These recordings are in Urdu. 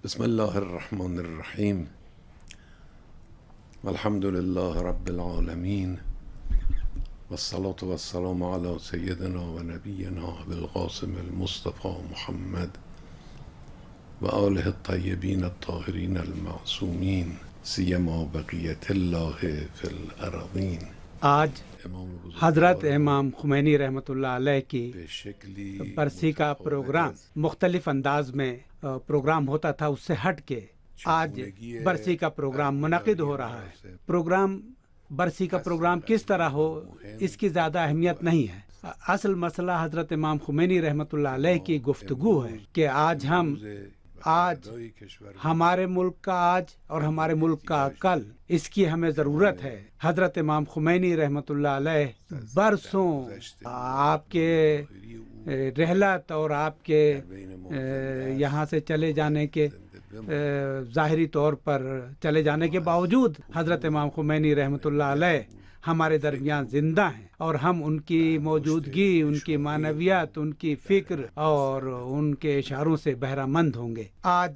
بسم الله الرحمن الرحیم والحمد لله رب العالمین والصلاة والسلام علی سیدنا و نبینا ابی القاسم المصطفى محمد و آله الطیبین الطاهرین المعصومین سیما بقیت الله فی الارضین. آج حضرت امام خمینی رحمۃ اللہ علیہ کی برسی کا پروگرام مختلف انداز میں پروگرام ہوتا تھا، اس سے ہٹ کے آج برسی کا پروگرام منعقد ہو رہا ہے۔ برسی کا پروگرام کس طرح ہو اس کی زیادہ اہمیت نہیں ہے، اصل مسئلہ حضرت امام خمینی رحمۃ اللہ علیہ کی گفتگو ہے کہ آج ہمارے ملک کا آج اور ہمارے ملک کا کل، اس کی ہمیں ضرورت ہے۔ حضرت امام خمینی رحمۃ اللہ علیہ برسوں آپ کے رحلت اور آپ کے یہاں سے چلے جانے کے ظاہری طور پر چلے جانے کے باوجود حضرت امام خمینی رحمۃ اللہ علیہ ہمارے درمیان زندہ ہیں، اور ہم ان کی موجودگی، ان کی معنویات، ان کی فکر اور ان کے اشاروں سے بہرہ مند ہوں گے۔ آج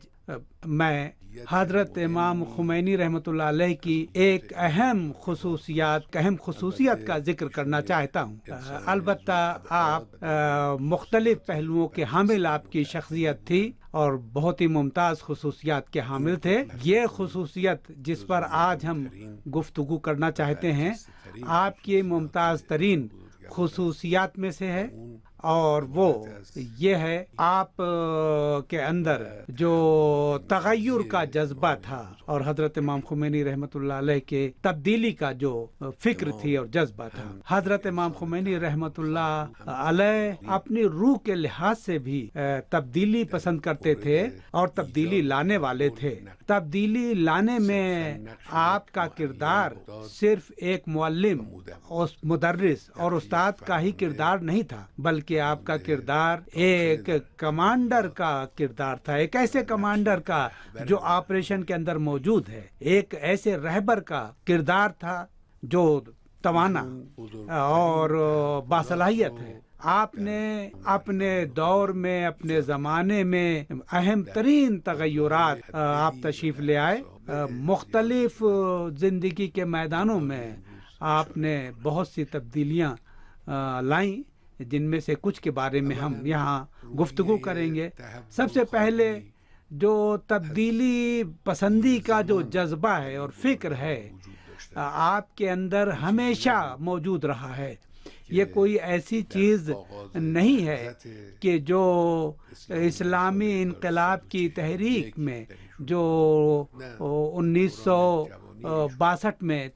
میں حضرت امام خمینی رحمۃ اللہ علیہ کی ایک اہم خصوصیت کا ذکر کرنا چاہتا ہوں۔ البتہ آپ مختلف پہلوؤں کے حامل آپ کی شخصیت تھی اور بہت ہی ممتاز خصوصیات کے حامل تھے۔ یہ خصوصیت جس پر آج ہم گفتگو کرنا چاہتے ہیں آپ کی ممتاز ترین خصوصیات میں سے ہے، اور وہ یہ ہے آپ کے اندر جو تغیر کا جذبہ تھا، اور حضرت امام خمینی رحمۃ اللہ علیہ کے تبدیلی کا جو فکر تھی اور جذبہ تھا۔ حضرت امام خمینی رحمۃ اللہ علیہ اپنی روح کے لحاظ سے بھی تبدیلی پسند کرتے تھے اور تبدیلی لانے والے تھے۔ تبدیلی لانے میں آپ کا کردار صرف ایک معلم، مدرس اور استاد کا ہی کردار نہیں تھا، بلکہ آپ کا کردار ایک کمانڈر کا کردار تھا، ایک ایسے کمانڈر کا جو آپریشن کے اندر موجود ہے، ایک ایسے رہبر کا کردار تھا جو توانا اور باصلاحیت ہے۔ آپ نے اپنے دور میں، اپنے زمانے میں اہم ترین تغیرات آپ تشریف لے آئے۔ مختلف زندگی کے میدانوں میں آپ نے بہت سی تبدیلیاں لائیں، جن میں سے کچھ کے بارے میں ہم یہاں گفتگو کریں گے۔ سب سے پہلے جو تبدیلی پسندی کا جو جذبہ ہے اور فکر ہے آپ کے اندر ہمیشہ موجود رہا ہے۔ یہ کوئی ایسی چیز نہیں ہے کہ جو اسلامی انقلاب کی تحریک میں جو 1962 میں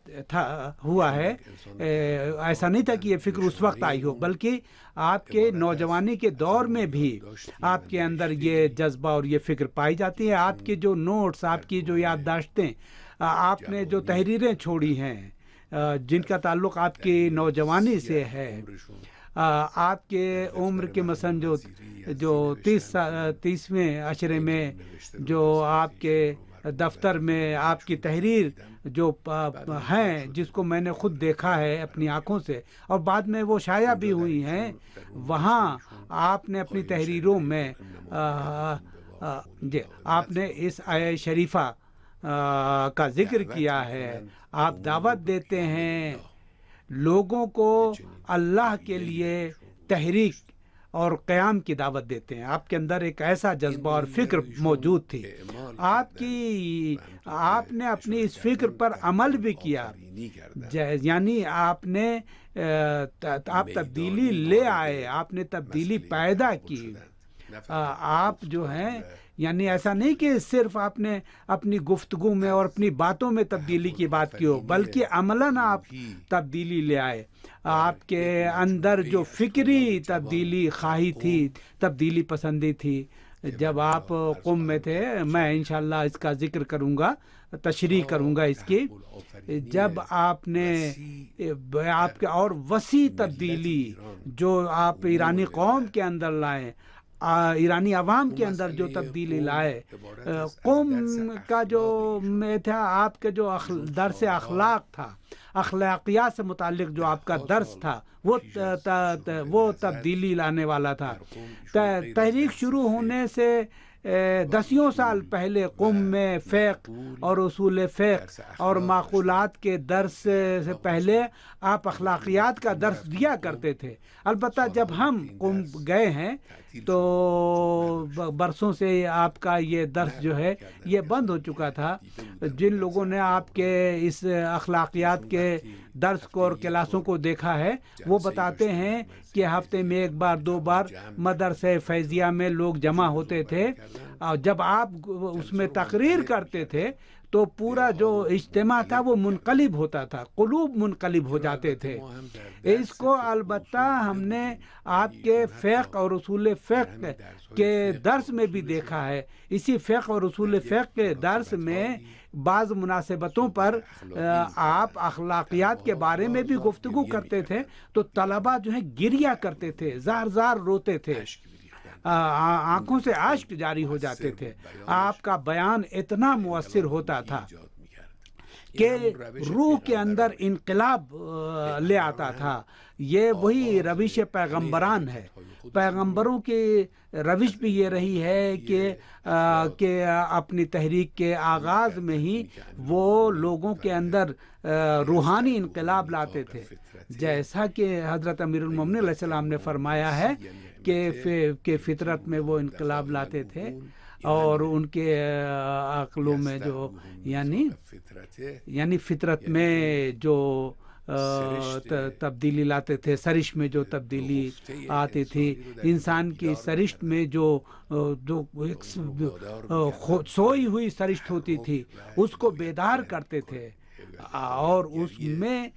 ہوا ہے، ایسا نہیں تھا کہ یہ فکر اس وقت آئی ہو، بلکہ آپ کے نوجوانی کے دور میں بھی آپ کے اندر یہ جذبہ اور یہ فکر پائی جاتی ہے۔ آپ کے جو نوٹس، آپ کی جو یادداشتیں، آپ نے جو تحریریں چھوڑی ہیں جن کا تعلق آپ کی نوجوانی سے ہے، آپ کے عمر کے مثلاً جو 30ویں عشرے میں جو آپ کے دفتر میں آپ کی تحریر جو ہیں، جس کو میں نے خود دیکھا ہے اپنی آنکھوں سے، اور بعد میں وہ شائع بھی ہوئی ہیں، وہاں آپ نے اپنی تحریروں میں آپ نے اس آیہ شریفہ کا ذکر کیا ہے۔ آپ دعوت دیتے ہیں لوگوں کو اللہ کے لیے تحریک اور قیام کی دعوت دیتے ہیں۔ آپ کے اندر ایک ایسا جذبہ اور فکر موجود تھی، آپ نے اپنی اس فکر پر عمل بھی کیا، یعنی آپ تبدیلی لے آئے، آپ نے تبدیلی پیدا کی۔ آپ جو ہیں، یعنی ایسا نہیں کہ صرف آپ نے اپنی گفتگو میں اور اپنی باتوں میں تبدیلی کی بات کی ہو، بلکہ عملاً آپ تبدیلی لے آئے۔ آپ کے اندر جو فکری تبدیلی خواہی تھی، تبدیلی پسندی تھی، جب آپ قم میں تھے، میں انشاءاللہ اس کا ذکر کروں گا، تشریح کروں گا اس کی، جب آپ نے آپ کے اور وسیع تبدیلی جو آپ ایرانی قوم کے اندر لائے، ایرانی عوام کے اندر جو تبدیلی لائے، قوم کا جو میں تھا، آپ کے جو درس اخلاق تھا، اخلاقیات سے متعلق جو آپ کا درس تھا، وہ تبدیلی لانے والا تھا۔ تحریک شروع ہونے سے دسیوں سال پہلے قم میں فقہ اور اصول فقہ اور معقولات کے درس سے پہلے آپ اخلاقیات کا درس دیا کرتے تھے. البتہ جب ہم قم گئے ہیں تو برسوں سے آپ کا یہ درس جو ہے یہ بند ہو چکا تھا. جن لوگوں نے آپ کے اس اخلاقیات کے درس کو اور کلاسوں کو دیکھا ہے وہ بتاتے ہیں کہ ہفتے میں ایک بار دو بار مدرسہ فیضیہ میں لوگ جمع ہوتے تھے، اور جب آپ اس میں تقریر کرتے تھے تو پورا جو اجتماع تھا وہ منقلب ہوتا تھا، قلوب منقلب ہو جاتے تھے. اس کو البتہ ہم نے آپ کے فقہ اور اصول فقہ کے درس میں بھی دیکھا ہے. اسی فقہ اور اصول فقہ کے درس میں بعض مناسبتوں پر آپ اخلاقیات کے بارے میں بھی گفتگو کرتے تھے تو طلباء جو ہے گریہ کرتے تھے، زار زار روتے تھے، آنکھوں سے اشک جاری ہو جاتے تھے. آپ کا بیان اتنا مؤثر ہوتا تھا کہ روح کے اندر انقلاب لے آتا تھا. یہ وہی روش پیغمبران ہے. پیغمبروں کی روش بھی یہ رہی ہے کہ اپنی تحریک کے آغاز میں ہی وہ لوگوں کے اندر روحانی انقلاب لاتے تھے، جیسا کہ حضرت امیر المومنین علیہ السلام نے فرمایا ہے کہ فطرت میں وہ انقلاب لاتے تھے اور ان کے عقلوں میں جو یعنی فطرت میں جو تبدیلی لاتے تھے، سرشت میں جو تبدیلی آتی تھی، انسان کی سرشت میں جو سوئی ہوئی سرشت ہوتی تھی اس کو بیدار کرتے تھے اور اس میں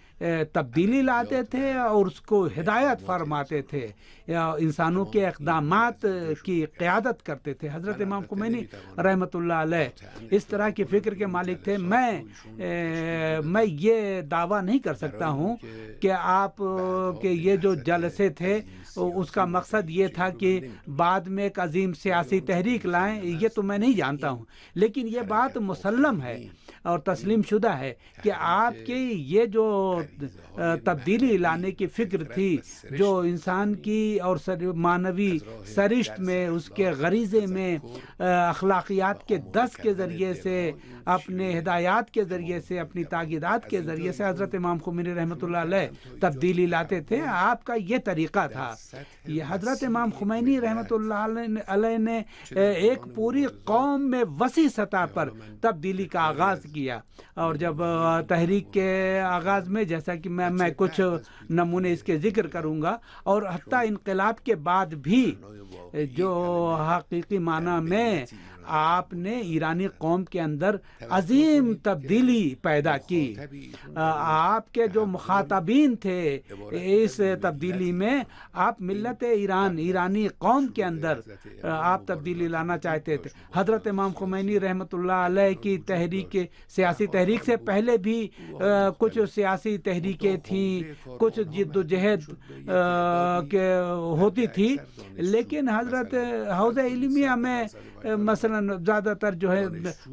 تبدیلی لاتے تھے اور اس کو ہدایت فرماتے تھے، انسانوں کے اقدامات کی قیادت کرتے تھے. حضرت امام خمینی رحمۃ اللہ علیہ اس طرح کی فکر کے مالک تھے. میں یہ دعویٰ نہیں کر سکتا ہوں کہ آپ کے یہ جو جلسے تھے اس کا مقصد یہ تھا کہ بعد میں ایک عظیم سیاسی تحریک لائیں، یہ تو میں نہیں جانتا ہوں، لیکن یہ بات مسلم ہے اور تسلیم شدہ ہے کہ آپ کی یہ جو تبدیلی لانے کی فکر تھی، جو انسان کی اور معنوی سرشت میں، اس کے غریزے میں اخلاقیات کے دس کے ذریعے سے، اپنے ہدایات کے ذریعے سے، اپنی تاکیدات کے ذریعے سے حضرت امام خمینی رحمۃ اللہ علیہ تبدیلی لاتے تھے، آپ کا یہ طریقہ تھا. یہ حضرت امام خمینی رحمۃ اللہ علیہ نے ایک پوری قوم میں وسیع سطح پر تبدیلی کا آغاز کیا. اور جب تحریک کے آغاز میں، جیسا کہ میں کچھ نمونے اس کے ذکر کروں گا، اور حتیٰ انقلاب کے بعد بھی جو حقیقی معنی میں آپ نے ایرانی قوم کے اندر عظیم تبدیلی پیدا کی. آپ کے جو مخاطبین تھے اس تبدیلی میں، آپ ملت ایران، ایرانی قوم کے اندر آپ تبدیلی لانا چاہتے تھے. حضرت امام خمینی رحمۃ اللہ علیہ کی تحریک، سیاسی تحریک سے پہلے بھی کچھ سیاسی تحریکیں تھیں، کچھ جد و جہد ہوتی تھی، لیکن حضرت حوزہ علمیہ میں مثلا زیادہ تر جو ہے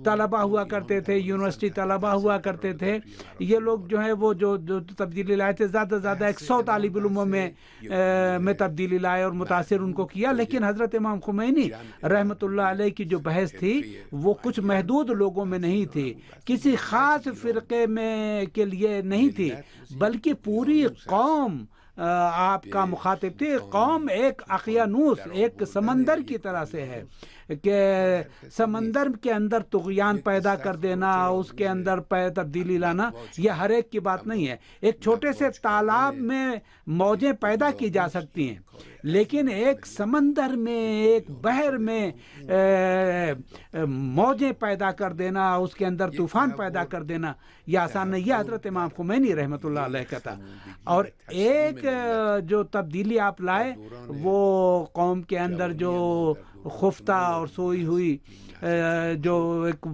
طلباء ہوا کرتے تھے، یونیورسٹی طلباء ہوا کرتے تھے. یہ لوگ جو ہے وہ جو تبدیلی لائے تھے، زیادہ سے زیادہ 100 طالب علموں میں تبدیلی لائے اور متاثر ان کو کیا. لیکن حضرت امام خمینی رحمۃ اللہ علیہ کی جو بحث تھی وہ کچھ محدود لوگوں میں نہیں تھی، کسی خاص فرقے میں کے لیے نہیں تھی، بلکہ پوری قوم آپ کا مخاطب تھی. قوم ایک اقیانوس، ایک سمندر کی طرح سے ہے کہ سمندر کے اندر طغیان پیدا کر دینا، اس کے اندر تبدیلی لانا، یہ ہر ایک کی بات نہیں ہے. ایک چھوٹے سے تالاب میں موجیں پیدا کی جا سکتی ہیں، لیکن ایک سمندر میں، ایک بحر میں موجیں پیدا کر دینا، اس کے اندر طوفان پیدا کر دینا، یہ آسان نہیں. یہ حضرت امام خمینی رحمۃ اللہ علیہ کا تھا. اور ایک جو تبدیلی آپ لائے وہ قوم کے اندر جو خفتہ اور سوئی ہوئی جو ایک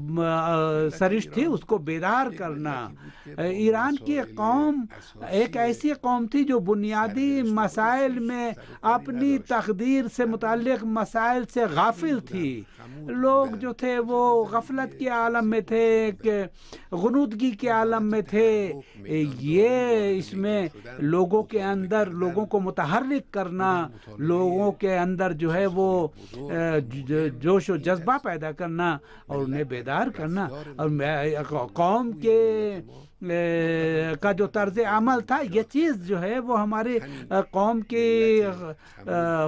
سرشت تھی اس کو بیدار کرنا. ایران کی قوم ایک ایسی قوم تھی جو بنیادی مسائل میں، اپنی تقدیر سے متعلق مسائل سے غافل تھی. لوگ جو تھے وہ غفلت کے عالم میں تھے، کہ غنودگی کے عالم میں تھے. یہ اس میں لوگوں کے اندر، لوگوں کو متحرک کرنا، لوگوں کے اندر جو ہے وہ جوش و جذبہ پیدا کرنا اور انہیں بیدار کرنا، اور قوم کے کا جو طرز عمل تھا، یہ چیز جو ہے وہ ہمارے قوم کے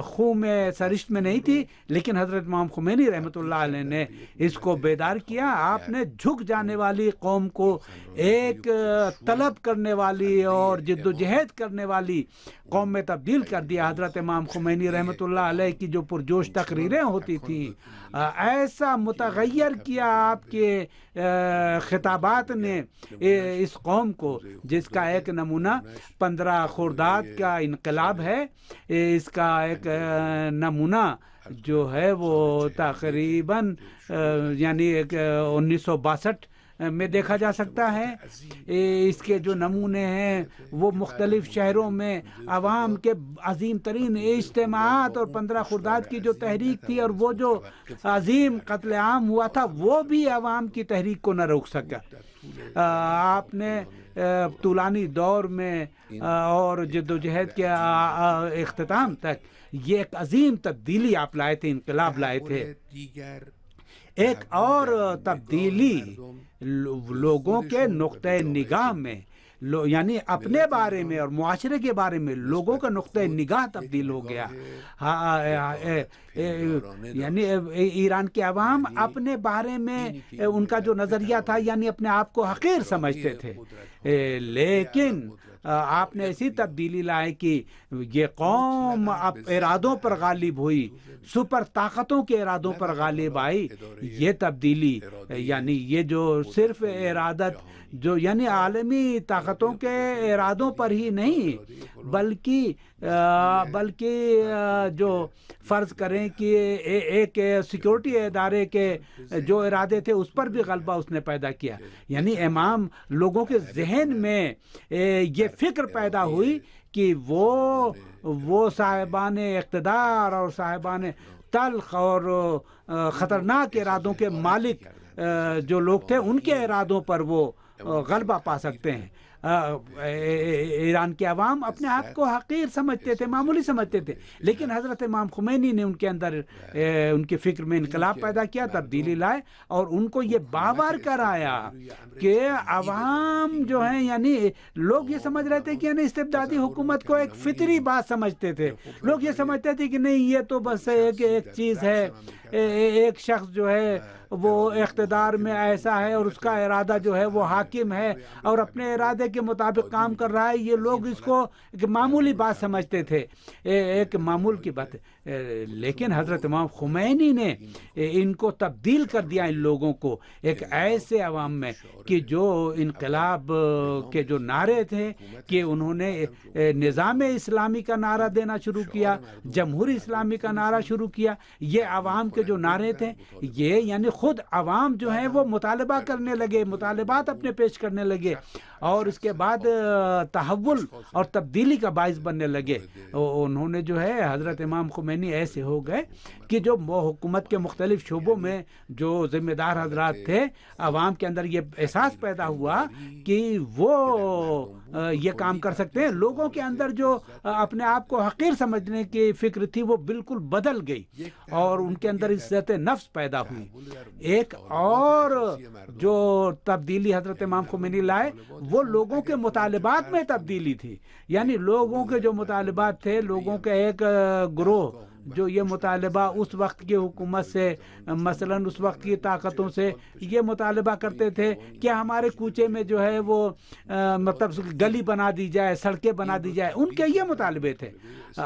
خون میں سرشت میں نہیں تھی، لیکن حضرت امام خمینی رحمۃ اللہ علیہ نے اس کو بیدار کیا۔ آپ نے جھک جانے والی قوم کو ایک طلب کرنے والی اور جد و جہد کرنے والی قوم میں تبدیل کر دیا۔ حضرت امام خمینی رحمۃ اللہ علیہ کی جو پرجوش تقریریں ہوتی تھیں، ایسا متغیر کیا آپ کے خطابات نے اس قوم کو، جس کا ایک نمونہ 15 خرداد کا انقلاب ہے۔ اس کا ایک نمونہ جو ہے وہ تقریباً یعنی 1962 میں دیکھا جا سکتا ہے۔ اس کے جو نمونے ہیں وہ مختلف شہروں میں عوام کے عظیم ترین اجتماعات، اور 15 خرداد کی جو تحریک تھی اور وہ جو عظیم قتل عام ہوا تھا، وہ بھی عوام کی تحریک کو نہ روک سکا۔ آپ نے طولانی دور میں اور جد و جہد کے اختتام تک یہ ایک عظیم تبدیلی آپ لائے تھے، انقلاب لائے تھے۔ ایک اور تبدیلی لوگوں کے نقطۂ نگاہ میں، یعنی اپنے بارے میں اور معاشرے کے بارے میں لوگوں کا نقطۂ نگاہ تبدیل ہو گیا۔ یعنی ایران کے عوام اپنے بارے میں ان کا جو نظریہ تھا، یعنی اپنے آپ کو حقیر سمجھتے تھے، لیکن آپ نے ایسی تبدیلی لائی کہ یہ قوم اب ارادوں پر غالب ہوئی، سپر طاقتوں کے ارادوں پر غالب آئی۔ یہ تبدیلی یعنی یہ جو صرف ارادت جو یعنی عالمی طاقتوں کے ارادوں پر ہی نہیں، بلکہ جو فرض کریں کہ ایک سیکورٹی ادارے کے جو ارادے تھے اس پر بھی غلبہ اس نے پیدا کیا۔ یعنی امام لوگوں کے ذہن میں یہ فکر پیدا ہوئی کہ وہ صاحبان اقتدار اور صاحبان تلخ اور خطرناک ارادوں کے مالک جو لوگ تھے، ان کے ارادوں پر وہ غلبہ پا سکتے ہیں۔ ایران کے عوام اپنے آپ کو حقیر سمجھتے تھے، معمولی سمجھتے تھے، لیکن حضرت امام خمینی نے ان کے اندر ان کے فکر میں انقلاب پیدا کیا، تبدیلی لائے، اور ان کو یہ باور کرایا کہ عوام جو ہیں، یعنی لوگ یہ سمجھ رہے تھے کہ یعنی استبدادی حکومت کو ایک فطری بات سمجھتے تھے۔ لوگ یہ سمجھتے تھے کہ نہیں، یہ تو بس ایک چیز ہے، ایک شخص جو ہے وہ اقتدار میں ایسا ہے اور اس کا ارادہ جو ہے وہ حاکم ہے اور اپنے ارادے کے مطابق کام کر رہا ہے۔ یہ لوگ اس کو ایک معمولی بات سمجھتے تھے، ایک معمول کی بات، لیکن حضرت امام خمینی نے ان کو تبدیل کر دیا، ان لوگوں کو ایک ایسے عوام میں کہ جو انقلاب کے جو نعرے تھے کہ انہوں نے نظام اسلامی کا نعرہ دینا شروع کیا، جمہوری اسلامی کا نعرہ شروع کیا۔ یہ عوام کے جو نعرے تھے، یہ یعنی خود عوام جو ہیں وہ مطالبہ کرنے لگے، مطالبات اپنے پیش کرنے لگے، اور اس کے بعد تحول اور تبدیلی کا باعث بننے لگے۔ انہوں نے جو ہے حضرت امام خمینی ایسے ہو گئے کہ جو حکومت کے مختلف شعبوں میں جو ذمہ دار حضرات تھے، عوام کے اندر یہ احساس پیدا ہوا کہ وہ یہ کام کر سکتے ہیں۔ لوگوں کے اندر جو اپنے آپ کو حقیر سمجھنے کی فکر تھی وہ بالکل بدل گئی، اور ان کے اندر عزت نفس پیدا ہوئی۔ ایک اور جو تبدیلی حضرت امام خمینی لائے وہ لوگوں کے مطالبات میں تبدیلی تھی۔ یعنی لوگوں کے جو مطالبات تھے، لوگوں کا ایک گروہ جو یہ مطالبہ اس وقت کی حکومت سے، مثلاً اس وقت کی طاقتوں سے یہ مطالبہ کرتے تھے کہ ہمارے کوچے میں جو ہے وہ مطلب گلی بنا دی جائے، سڑکیں بنا دی جائے، ان کے یہ مطالبے تھے۔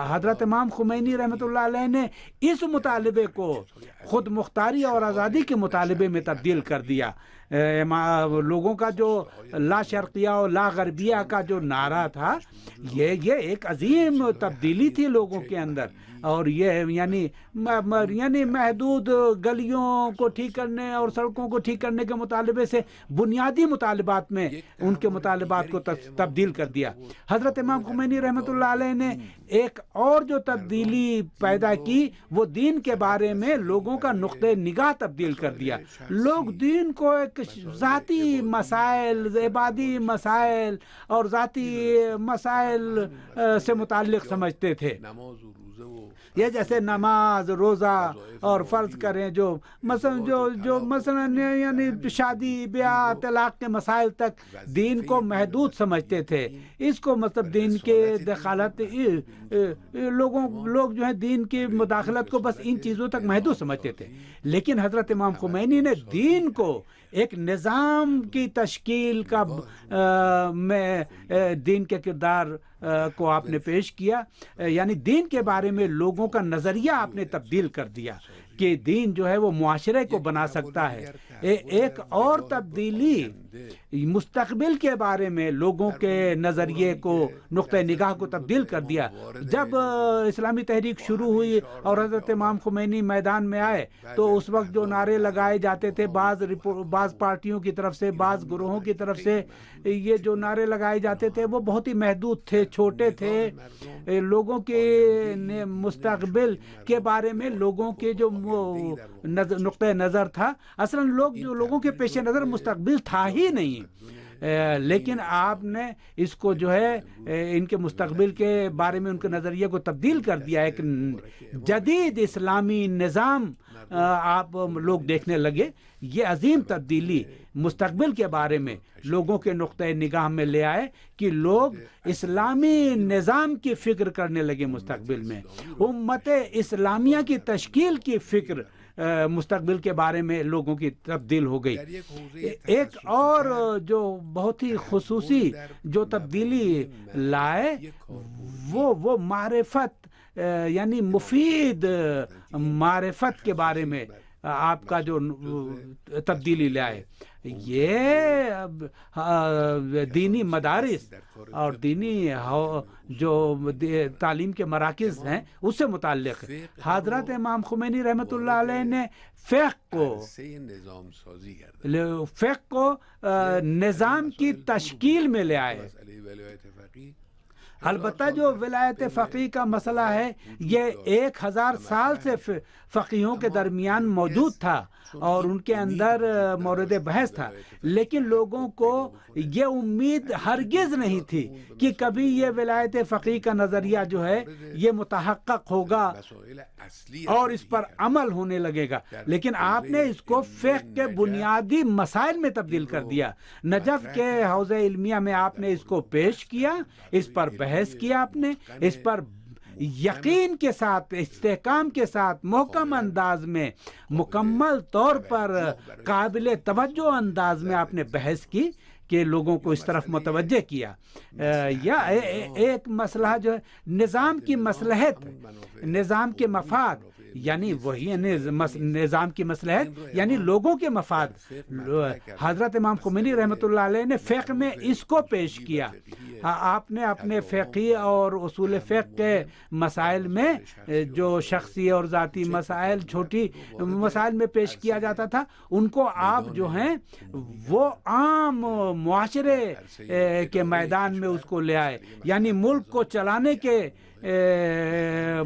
حضرت امام خمینی رحمۃ اللہ علیہ نے اس مطالبے کو خود مختاری اور آزادی کے مطالبے میں تبدیل کر دیا۔ لوگوں کا جو لا شرقیہ اور لا غربیہ کا جو نعرہ تھا، یہ ایک عظیم تبدیلی تھی لوگوں کے اندر، اور یہ یعنی محدود گلیوں کو ٹھیک کرنے اور سڑکوں کو ٹھیک کرنے کے مطالبے سے بنیادی مطالبات میں ان کے مطالبات کو تبدیل کر دیا۔ حضرت امام خمینی رحمۃ اللہ علیہ نے ایک اور جو تبدیلی پیدا کی، وہ دین کے بارے میں لوگوں کا نقطۂ نگاہ تبدیل کر دیا۔ لوگ دین کو ایک ذاتی مسائل، عبادی مسائل اور ذاتی مسائل سے متعلق سمجھتے تھے۔ یہ جیسے نماز، روزہ اور فرض کریں جو مثلا یعنی شادی بیاہ، طلاق کے مسائل تک دین کو محدود سمجھتے تھے. اس کو مطلب دین کے دخالت، لوگ جو ہے دین کی مداخلت کو بس ان چیزوں تک محدود سمجھتے تھے. لیکن حضرت امام خمینی نے دین کو ایک نظام کی تشکیل کا میں دین کے کردار کو آپ نے پیش کیا. یعنی دین کے بارے میں لوگوں کا نظریہ آپ نے تبدیل کر دیا کہ دین جو ہے وہ معاشرے کو بنا سکتا ہے. ایک اور تبدیلی مستقبل کے بارے میں لوگوں کے نظریے کو، نقطہ نگاہ کو تبدیل کر دیا. جب اسلامی تحریک شروع ہوئی اور حضرت امام خمینی میدان میں آئے تو اس وقت جو نعرے لگائے جاتے تھے بعض پارٹیوں کی طرف سے، بعض گروہوں کی طرف سے، یہ جو نعرے لگائے جاتے تھے وہ بہت ہی محدود تھے، چھوٹے تھے. لوگوں کے مستقبل کے بارے میں لوگوں کے جو نقطہ نظر تھا، اصلا لوگوں کے پیش نظر مستقبل تھا ہی نہیں. لیکن آپ نے اس کو جو ہے ان کے مستقبل کے بارے میں ان کے نظریے کو تبدیل کر دیا. ایک جدید اسلامی نظام آپ لوگ دیکھنے لگے. یہ عظیم تبدیلی مستقبل کے بارے میں لوگوں کے نقطۂ نگاہ میں لے آئے کہ لوگ اسلامی نظام کی فکر کرنے لگے. مستقبل میں امت اسلامیہ کی تشکیل کی فکر مستقبل کے بارے میں لوگوں کی تبدیل ہو گئی. ایک اور جو بہت ہی خصوصی جو تبدیلی لائے وہ معرفت، یعنی مفید معرفت کے بارے میں آپ کا جو تبدیلی لائے. یہ دینی مدارس اور دینی جو تعلیم کے مراکز ہیں اس سے متعلق حضرت امام خمینی رحمۃ اللہ علیہ نے فقہ کو نظام کی تشکیل میں لے آئے. البتہ جو ولایت فقیہ کا مسئلہ ہے یہ 1000 سال سے فقیہوں کے درمیان موجود تھا اور ان کے اندر مورد بحث تھا. لیکن لوگوں کو یہ امید ہرگز نہیں تھی کہ کبھی یہ ولایت فقیہ کا نظریہ جو ہے یہ متحقق ہوگا اور اس پر عمل ہونے لگے گا. لیکن آپ نے اس کو فقہ کے بنیادی مسائل میں تبدیل کر دیا. نجف کے حوزہ علمیہ میں آپ نے اس کو پیش کیا، اس پر بحث کیا، آپ نے اس پر یقین کے ساتھ، استحکام کے ساتھ، محکم انداز میں، مکمل طور پر قابل توجہ انداز میں آپ نے بحث کی کہ لوگوں کو اس طرف متوجہ کیا. یا ایک مسئلہ جو ہے نظام کی مصلحت، نظام کے مفاد، یعنی وہی نظام کی مصلحت یعنی لوگوں کے مفاد. حضرت امام خمینی رحمۃ اللہ علیہ نے فقہ میں اس کو پیش کیا. آپ نے اپنے فقہی اور اصول فقہ کے مسائل میں جو شخصی اور ذاتی مسائل، چھوٹی مسائل میں پیش کیا جاتا تھا، ان کو آپ جو ہیں وہ عام معاشرے کے میدان میں اس کو لے آئے، یعنی ملک کو چلانے کے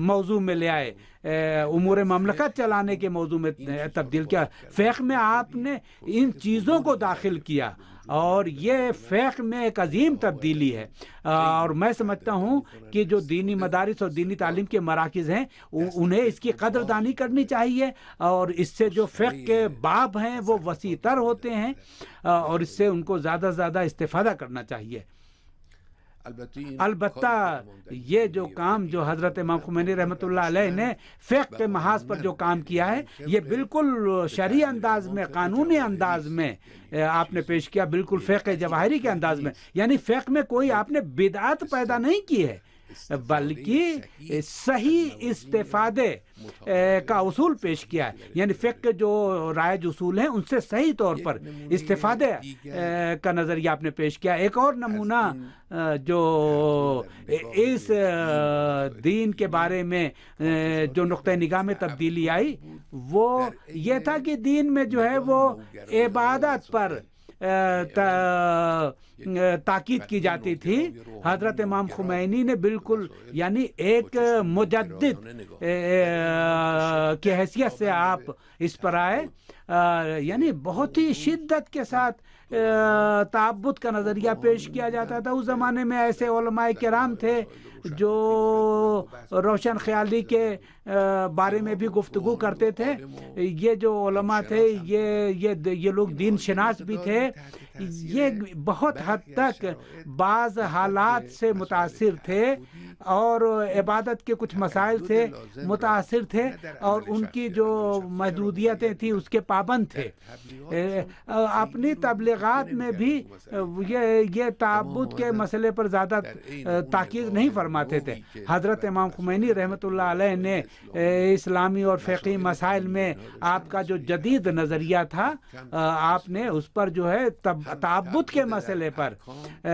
موضوع میں لے آئے، امور مملکت چلانے کے موضوع میں تبدیل کیا. فقہ میں آپ نے ان چیزوں کو داخل کیا اور یہ فقہ میں ایک عظیم تبدیلی ہے. اور میں سمجھتا ہوں کہ جو دینی مدارس اور دینی تعلیم کے مراکز ہیں انہیں اس کی قدردانی کرنی چاہیے اور اس سے جو فقہ کے باب ہیں وہ وسیع تر ہوتے ہیں اور اس سے ان کو زیادہ سے زیادہ استفادہ کرنا چاہیے. البتہ یہ جو کام جو حضرت امام خمینی رحمۃ اللہ علیہ نے فقہ کے محاذ پر جو کام کیا ہے یہ بالکل شرعی انداز میں، قانونی انداز میں آپ نے پیش کیا، بالکل فقہ جواہری کے انداز میں. یعنی فقہ میں کوئی آپ نے بدعت پیدا نہیں کی ہے بلکہ صحیح استفادے کا اصول پیش کیا ہے. یعنی فقہ کے جو رائج اصول ہیں ان سے صحیح طور پر استفادے کا نظریہ آپ نے پیش کیا. ایک اور نمونہ جو اس دین کے بارے میں جو نقطہ نگاہ میں تبدیلی آئی وہ یہ تھا کہ دین میں جو ہے وہ عبادت پر تاکید کی جاتی تھی. حضرت امام خمینی نے بالکل یعنی ایک مجدد کی حیثیت سے آپ اس پر آئے یعنی بہت ہی شدت کے ساتھ تعبد کا نظریہ پیش کیا جاتا تھا. اس زمانے میں ایسے علماء کرام تھے جو روشن خیالی کے بارے میں بھی گفتگو کرتے تھے. یہ جو علماء تھے یہ لوگ دین شناس بھی تھے. یہ بہت حد تک بعض حالات سے متاثر تھے اور عبادت کے کچھ مسائل سے متاثر تھے اور ان کی جو محدودیتیں تھیں اس کے پابند تھے. اپنی تبلیغات میں بھی یہ تعبد کے مسئلے پر زیادہ تاکید نہیں فرماتے تھے. حضرت امام خمینی رحمۃ اللہ علیہ نے اسلامی اور فقہی مسائل میں آپ کا جو جدید نظریہ تھا آپ نے اس پر جو ہے تعبد کے مسئلے پر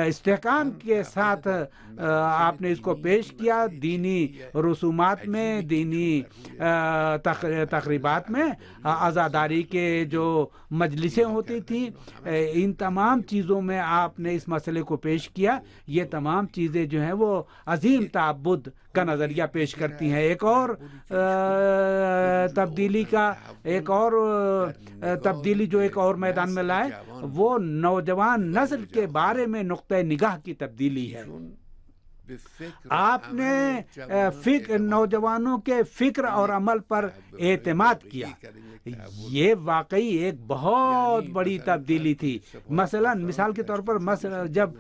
استحکام کے ساتھ آپ نے اس کو پیش کیا. دینی رسومات میں، دینی تقریبات میں، عزاداری کے جو مجلسیں ہوتی تھیں، ان تمام چیزوں میں آپ نے اس مسئلے کو پیش کیا. یہ تمام چیزیں جو ہیں وہ عظیم تعبد کا نظریہ پیش کرتی ہیں. ایک اور تبدیلی جو ایک اور میدان میں لائے وہ نوجوان نسل کے بارے میں نقطہ نگاہ کی تبدیلی ہے. آپ نے نوجوانوں کے فکر اور عمل پر اعتماد کیا. یہ واقعی ایک بہت بڑی تبدیلی تھی. مثال کے طور پر جب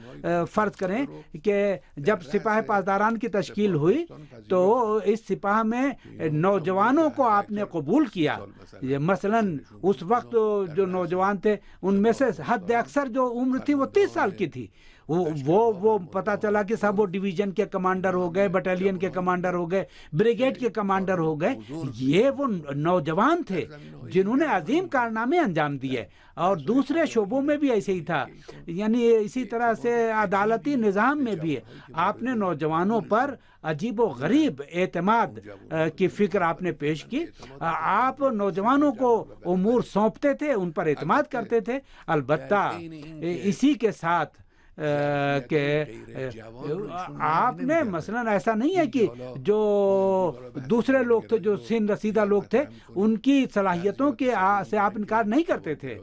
فرض کریں کہ جب سپاہ پاسداران کی تشکیل ہوئی تو اس سپاہ میں نوجوانوں کو آپ نے قبول کیا. مثلا اس وقت جو نوجوان تھے ان میں سے حد اکثر جو عمر تھی وہ 30 سال کی تھی. وہ پتا چلا کہ سب وہ ڈویژن کے کمانڈر ہو گئے، بٹالین کے کمانڈر ہو گئے، بریگیڈ کے کمانڈر ہو گئے. یہ وہ نوجوان تھے جنہوں نے عظیم کارنامے انجام دیے. اور دوسرے شعبوں میں بھی ایسے ہی تھا. یعنی اسی طرح سے عدالتی نظام میں بھی آپ نے نوجوانوں پر عجیب و غریب اعتماد کی فکر آپ نے پیش کی. آپ نوجوانوں کو امور سونپتے تھے، ان پر اعتماد کرتے تھے. البتہ اسی کے ساتھ کہ آپ نے مثلا ایسا نہیں ہے کہ جو دوسرے لوگ تھے، جو سن رسیدہ لوگ تھے، ان کی صلاحیتوں کے سے آپ انکار نہیں کرتے تھے.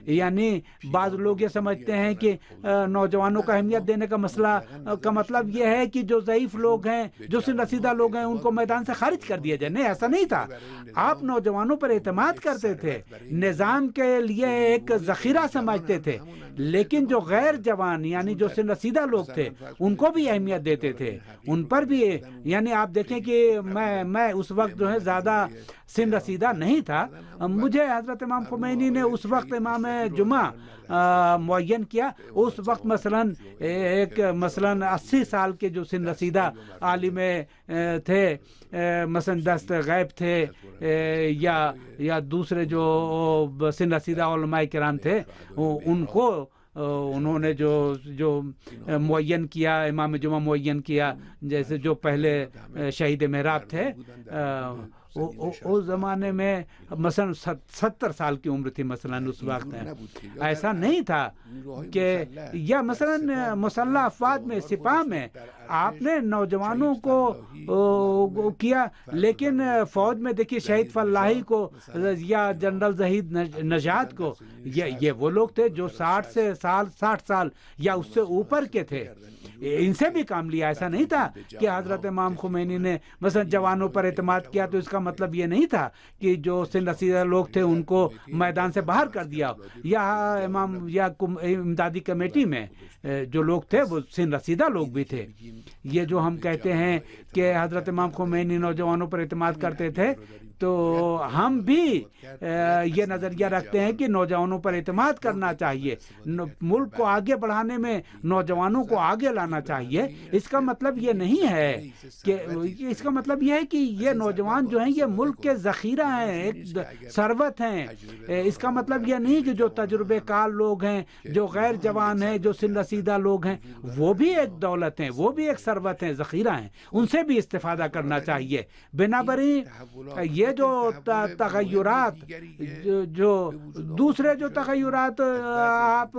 یعنی بعض لوگ یہ سمجھتے ہیں کہ نوجوانوں کو اہمیت دینے کا مسئلہ کا مطلب یہ ہے کہ جو ضعیف لوگ ہیں، جو سن رسیدہ لوگ ہیں، ان کو میدان سے خارج کر دیا جائے. نہیں، ایسا نہیں تھا. آپ نوجوانوں پر اعتماد کرتے تھے، نظام کے لیے ایک ذخیرہ سمجھتے تھے. لیکن جو غیر جوان یعنی جو سن رسیدہ لوگ تھے ان کو بھی اہمیت دیتے تھے، ان پر بھی. یعنی آپ دیکھیں کہ میں اس وقت جو ہے زیادہ سن رسیدہ نہیں تھا. مجھے حضرت امام خمینی نے اس وقت امام جمعہ معین کیا. اس وقت مثلا 80 سال کے جو سن رسیدہ عالم تھے، مثلا دست غیب تھے یا دوسرے جو سن رسیدہ علماء کرام تھے، ان کو انہوں نے جو معین کیا، امام جمعہ معین کیا. جیسے جو پہلے شہید محراب تھے، اس زمانے میں مثلا 70 سال کی عمر تھی مثلا اس وقت. ایسا نہیں تھا کہ یا مثلا مسلح افواج میں، سپاہ میں آپ نے نوجوانوں کو کیا. لیکن فوج میں دیکھیے شہید فلاحی کو یا جنرل زہید نژاد کو، یہ وہ لوگ تھے جو 60 سال یا اس سے اوپر کے تھے. ان سے بھی کام لیا. ایسا نہیں تھا کہ حضرت امام خمینی نے مثلا جوانوں پر اعتماد کیا تو اس کا مطلب یہ نہیں تھا کہ جو سن رسیدہ لوگ تھے ان کو میدان سے باہر کر دیا. یا امدادی کمیٹی میں جو لوگ تھے وہ سن رسیدہ لوگ بھی تھے. یہ جو ہم کہتے ہیں کہ حضرت امام خمینی نوجوانوں پر اعتماد کرتے تھے، تو ہم بھی یہ نظریہ رکھتے ہیں کہ نوجوانوں پر اعتماد کرنا چاہیے. ملک کو آگے بڑھانے میں نوجوانوں کو آگے لانا چاہیے. اس کا مطلب یہ نہیں ہے کہ یہ نوجوان جو ہیں یہ ملک کے ذخیرہ ہیں، ایک ثروت ہیں. اس کا مطلب یہ نہیں کہ جو تجربے کار لوگ ہیں، جو غیر جوان ہیں، جو سن رسیدہ لوگ ہیں، وہ بھی ایک دولت ہیں، وہ بھی ایک ثروت ہیں، ذخیرہ ہیں. ان سے بھی استفادہ کرنا چاہیے. بنابراین یہ جو تغیرات، جو دوسرے جو تغیرات آپ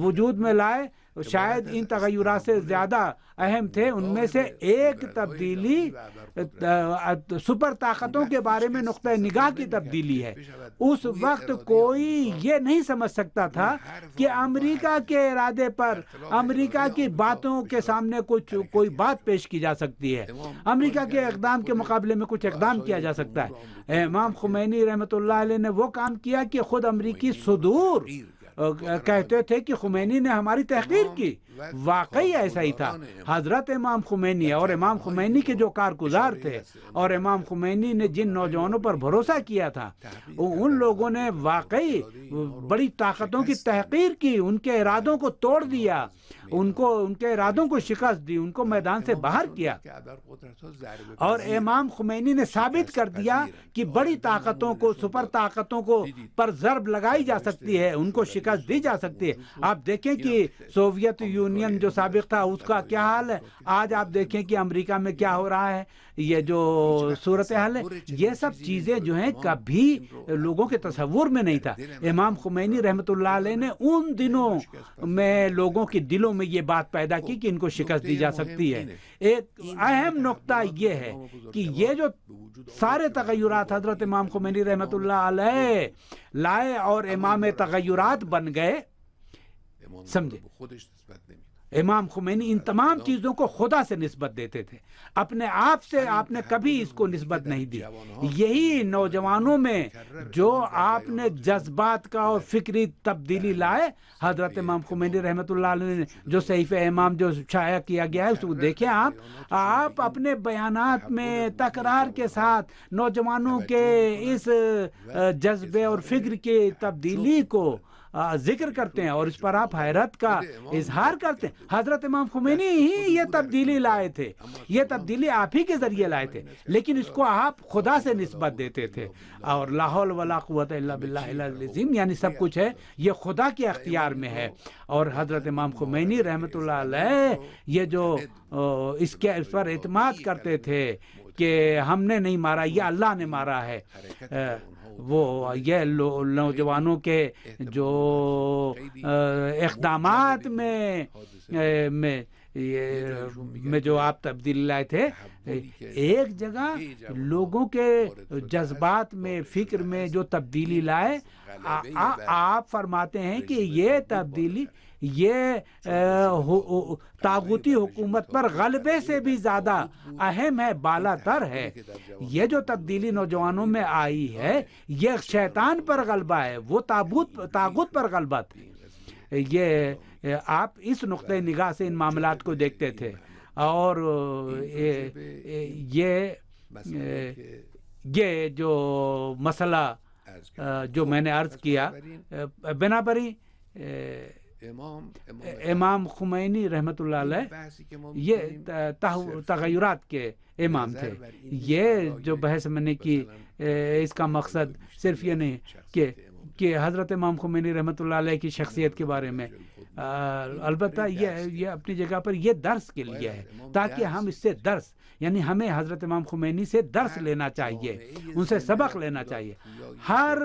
وجود میں لائے، شاید ان تغیرات سے زیادہ اہم تھے. ان میں سے ایک تبدیلی سپر طاقتوں کے بارے میں نقطہ نگاہ کی تبدیلی ہے. اس وقت کوئی یہ نہیں سمجھ سکتا تھا کہ امریکہ کے ارادے پر امریکہ کی باتوں کے سامنے کوئی بات پیش کی جا سکتی ہے, امریکہ کے اقدام کے مقابلے میں کچھ اقدام کیا جا سکتا ہے. امام خمینی رحمۃ اللہ علیہ نے وہ کام کیا کہ خود امریکی صدور کہتے تھے کہ خمینی نے ہماری تحقیر کی. واقعی ایسا ہی تھا. حضرت امام خمینی اور امام خمینی کے جو کارگزار تھے اور امام خمینی نے جن نوجوانوں پر بھروسہ کیا تھا, ان لوگوں نے واقعی بڑی طاقتوں کی تحقیر کی, ان کے ارادوں کو توڑ دیا, ان کے ارادوں کو شکست دی, ان کو میدان سے باہر کیا. اور امام خمینی نے ثابت کر دیا کہ بڑی طاقتوں کو, سپر طاقتوں کو پر ضرب لگائی جا سکتی ہے, ان کو شکست دی جا سکتی ہے. آپ دیکھیں کہ سوویت یونین جو سابق تھا اس کا کیا حال ہے, آج آپ دیکھیں کہ امریکہ میں کیا ہو رہا ہے, یہ جو صورتحال ہے, یہ سب چیزیں جو ہیں کبھی لوگوں کے تصور میں نہیں تھا. امام خمینی رحمۃ اللہ علیہ نے ان دنوں میں لوگوں کے دلوں میں یہ بات پیدا کی کہ ان کو شکست دی جا سکتی ہے. ایک اہم نقطہ یہ ہے کہ یہ جو سارے تغیرات حضرت امام خمینی رحمۃ اللہ علیہ لائے اور امام تغیرات بن گئے, سمجھے, امام خمینی ان تمام چیزوں کو خدا سے نسبت دیتے تھے, اپنے آپ سے آپ نے کبھی اس کو نسبت نہیں دی. یہی نوجوانوں میں جو آپ نے جذبات کا اور فکری تبدیلی لائے, حضرت امام خمینی رحمۃ اللہ علیہ نے جو صحیفہ امام جو شائع کیا گیا ہے اس کو دیکھیں آپ اپنے بیانات میں تکرار کے ساتھ نوجوانوں کے اس جذبے اور فکر کی تبدیلی کو ذکر کرتے ہیں اور اس پر آپ حیرت کا اظہار کرتے ہیں. حضرت امام خمینی ہی یہ تبدیلی لائے تھے, یہ تبدیلی آپ ہی کے ذریعے لائے تھے, لیکن اس کو آپ خدا سے نسبت دیتے تھے. اور لا حول ولا قوت الا باللہ العلی العظیم, یعنی سب کچھ ہے یہ خدا کے اختیار میں ہے. اور حضرت امام خمینی رحمۃ اللہ علیہ یہ جو اس پر اعتماد کرتے تھے کہ ہم نے نہیں مارا, یہ اللہ نے مارا ہے, وہ یہ نوجوانوں کے جو اقدامات میں جو آپ تبدیلی لائے تھے, ایک جگہ لوگوں کے جذبات میں, فکر میں جو تبدیلی لائے, آپ فرماتے ہیں کہ یہ تبدیلی یہ طاغوتی حکومت پر غلبے سے بھی زیادہ اہم ہے, بالا تر ہے. یہ جو تبدیلی نوجوانوں میں آئی ہے یہ شیطان پر غلبہ ہے, وہ طاغوت پر غلبہ تھی. یہ آپ اس نقطۂ نگاہ سے ان معاملات کو دیکھتے تھے. اور یہ جو مسئلہ جو میں نے عرض کیا, بنابراً امام خمینی رحمۃ اللہ علیہ یہ تغیرات کے امام تھے. یہ جو بحث میں نے کی اس کا مقصد صرف یہ نہیں کہ حضرت امام خمینی رحمۃ اللہ علیہ کی شخصیت کے بارے میں, البتہ یہ اپنی جگہ پر یہ درس کے لیے ہے تاکہ ہم اس سے درس, یعنی ہمیں حضرت امام خمینی سے درس لینا چاہیے, ان سے سبق لینا چاہیے. ہر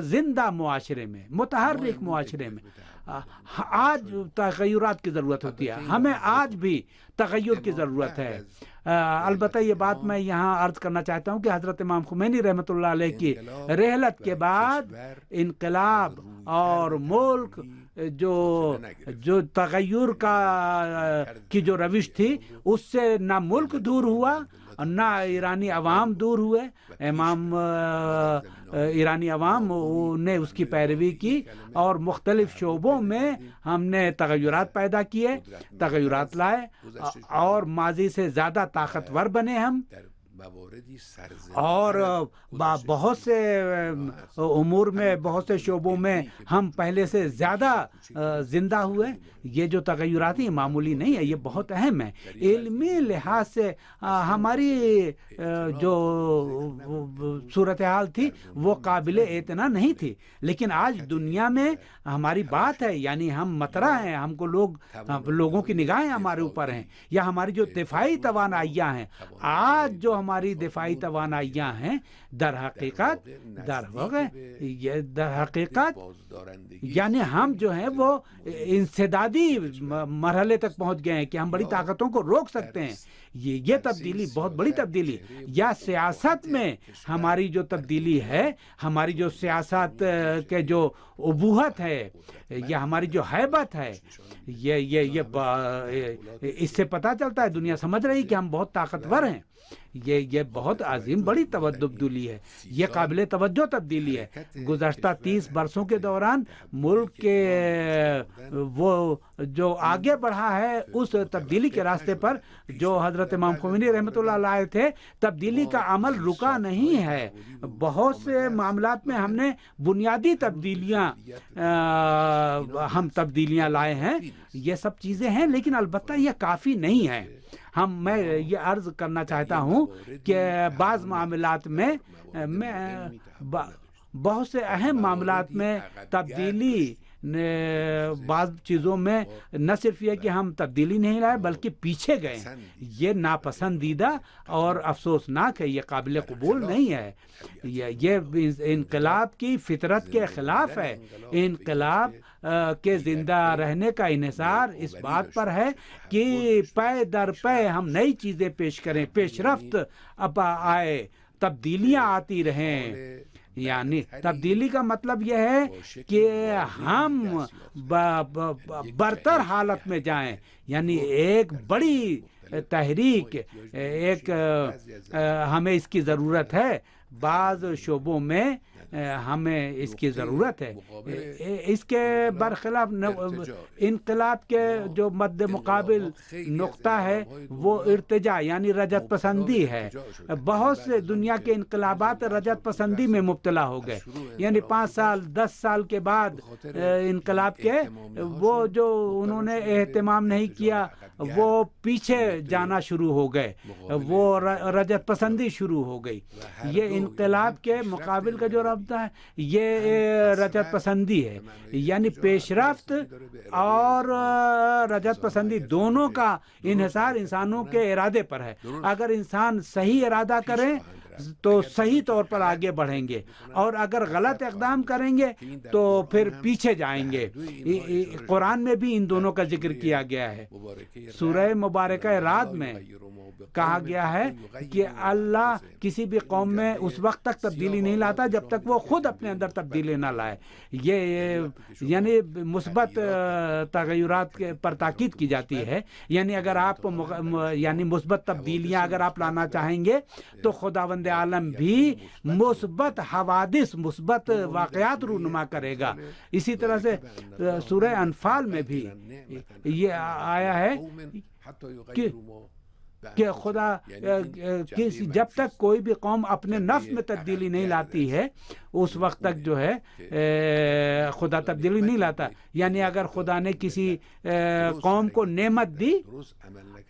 زندہ معاشرے میں, متحرک معاشرے میں آج تغیرات کی ضرورت ہوتی ہے, ہمیں آج بھی تغیر کی ضرورت ہے. البتہ یہ بات میں یہاں عرض کرنا چاہتا ہوں کہ حضرت امام خمینی رحمۃ اللہ علیہ کی رحلت کے بعد انقلاب اور ملک جو تغیر کی جو روش تھی اس سے نہ ملک دور ہوا نہ ایرانی عوام دور ہوئے. امام ایرانی عوام نے اس کی پیروی کی اور مختلف شعبوں میں ہم نے تغیرات پیدا کیے, تغیرات لائے اور ماضی سے زیادہ طاقتور بنے ہم, اور بہت سے امور میں, بہت سے شعبوں میں ہم پہلے سے زیادہ زندہ ہوئے. یہ جو تغیرات ہیں معمولی نہیں ہے, یہ بہت اہم ہے. علمی لحاظ سے ہماری جو صورتحال تھی وہ قابل اعتنا نہیں تھی, لیکن آج دنیا میں ہماری بات ہے, یعنی ہم مطرح ہیں, ہم کو لوگوں کی نگاہیں ہمارے اوپر ہیں, یا ہماری جو دفاعی توانائیاں ہیں, آج جو ہماری دفاعی توانائیاں ہیں در حقیقت یعنی ہم جو ہیں وہ انسدادی مرحلے تک پہنچ گئے ہیں کہ ہم بڑی طاقتوں کو روک سکتے ہیں. یہ تبدیلی بہت بڑی تبدیلی یا سیاست میں ہماری جو تبدیلی ہے، ہماری جو سیاست کے جو ابوہت ہے یا ہماری جو ہیبت ہے، یہ اس سے پتہ چلتا ہے، دنیا سمجھ رہی کہ ہم بہت طاقتور ہیں. یہ بہت عظیم بڑی تبدیلی ہے، یہ قابل توجہ تبدیلی ہے. گزشتہ 30 برسوں کے دوران ملک کے وہ جو آگے بڑھا ہے اس تبدیلی کے راستے پر جو حضرت امام خمینی رحمۃ اللہ علیہ تھے، تبدیلی کا عمل رکا نہیں ہے. بہت سے معاملات میں ہم نے بنیادی تبدیلیاں لائے ہیں. یہ سب چیزیں ہیں، لیکن البتہ یہ کافی نہیں ہے. میں یہ عرض کرنا چاہتا ہوں کہ بعض معاملات میں بہت سے اہم معاملات میں تبدیلی، بعض چیزوں میں نہ صرف یہ کہ ہم تبدیلی نہیں لائے بلکہ پیچھے گئے. یہ ناپسندیدہ اور افسوسناک ہے، یہ قابل قبول نہیں ہے. یہ انقلاب کی فطرت کے خلاف ہے. انقلاب کے زندہ رہنے کا انحصار اس بات پر ہے کہ پے در پے ہم نئی چیزیں پیش کریں، پیش رفت آئے، تبدیلیاں آتی رہیں. یعنی تبدیلی کا مطلب یہ ہے کہ ہم برتر حالت میں جائیں. یعنی ایک بڑی تحریک، ہمیں اس کی ضرورت ہے. بعض شعبوں میں ہمیں اس کی ضرورت ہے. اس کے برخلاف انقلاب کے جو مد مقابل نقطہ ہے وہ ارتجاع یعنی رجعت پسندی ہے. بہت سے دنیا کے انقلابات رجعت پسندی میں مبتلا ہو گئے. یعنی 5 سال 10 سال کے بعد انقلاب کے وہ جو انہوں نے اہتمام نہیں کیا وہ پیچھے جانا شروع ہو گئے، وہ رجعت پسندی شروع ہو گئی. یہ انقلاب کے مقابل کا جو رابطہ ہے یہ رجعت پسندی ہے. یعنی پیش رفت اور رجعت پسندی دونوں کا انحصار انسانوں کے ارادے پر ہے. اگر انسان صحیح ارادہ کریں تو صحیح طور پر آگے بڑھیں گے، اور اگر غلط اقدام کریں گے تو پھر پیچھے جائیں گے. قرآن میں بھی ان دونوں کا ذکر کیا گیا ہے. سورہ مبارکہ رعد میں کہا گیا ہے کہ اللہ کسی بھی قوم میں اس وقت تک تبدیلی نہیں لاتا جب تک وہ خود اپنے اندر تبدیلی نہ لائے. یہ یعنی مثبت تغیرات پر تاکید کی جاتی ہے. یعنی اگر آپ یعنی مثبت تبدیلیاں اگر آپ لانا چاہیں گے تو خداوند عالم بھی مثبت حوادث، مثبت واقعات رونما کرے گا. اسی طرح سے سورہ انفال میں بھی یہ آیا ہے کہ خدا جب تک کوئی بھی قوم اپنے نفس میں تبدیلی نہیں لاتی ہے اس وقت تک جو ہے خدا تبدیلی نہیں لاتا. یعنی اگر خدا نے کسی قوم کو نعمت دی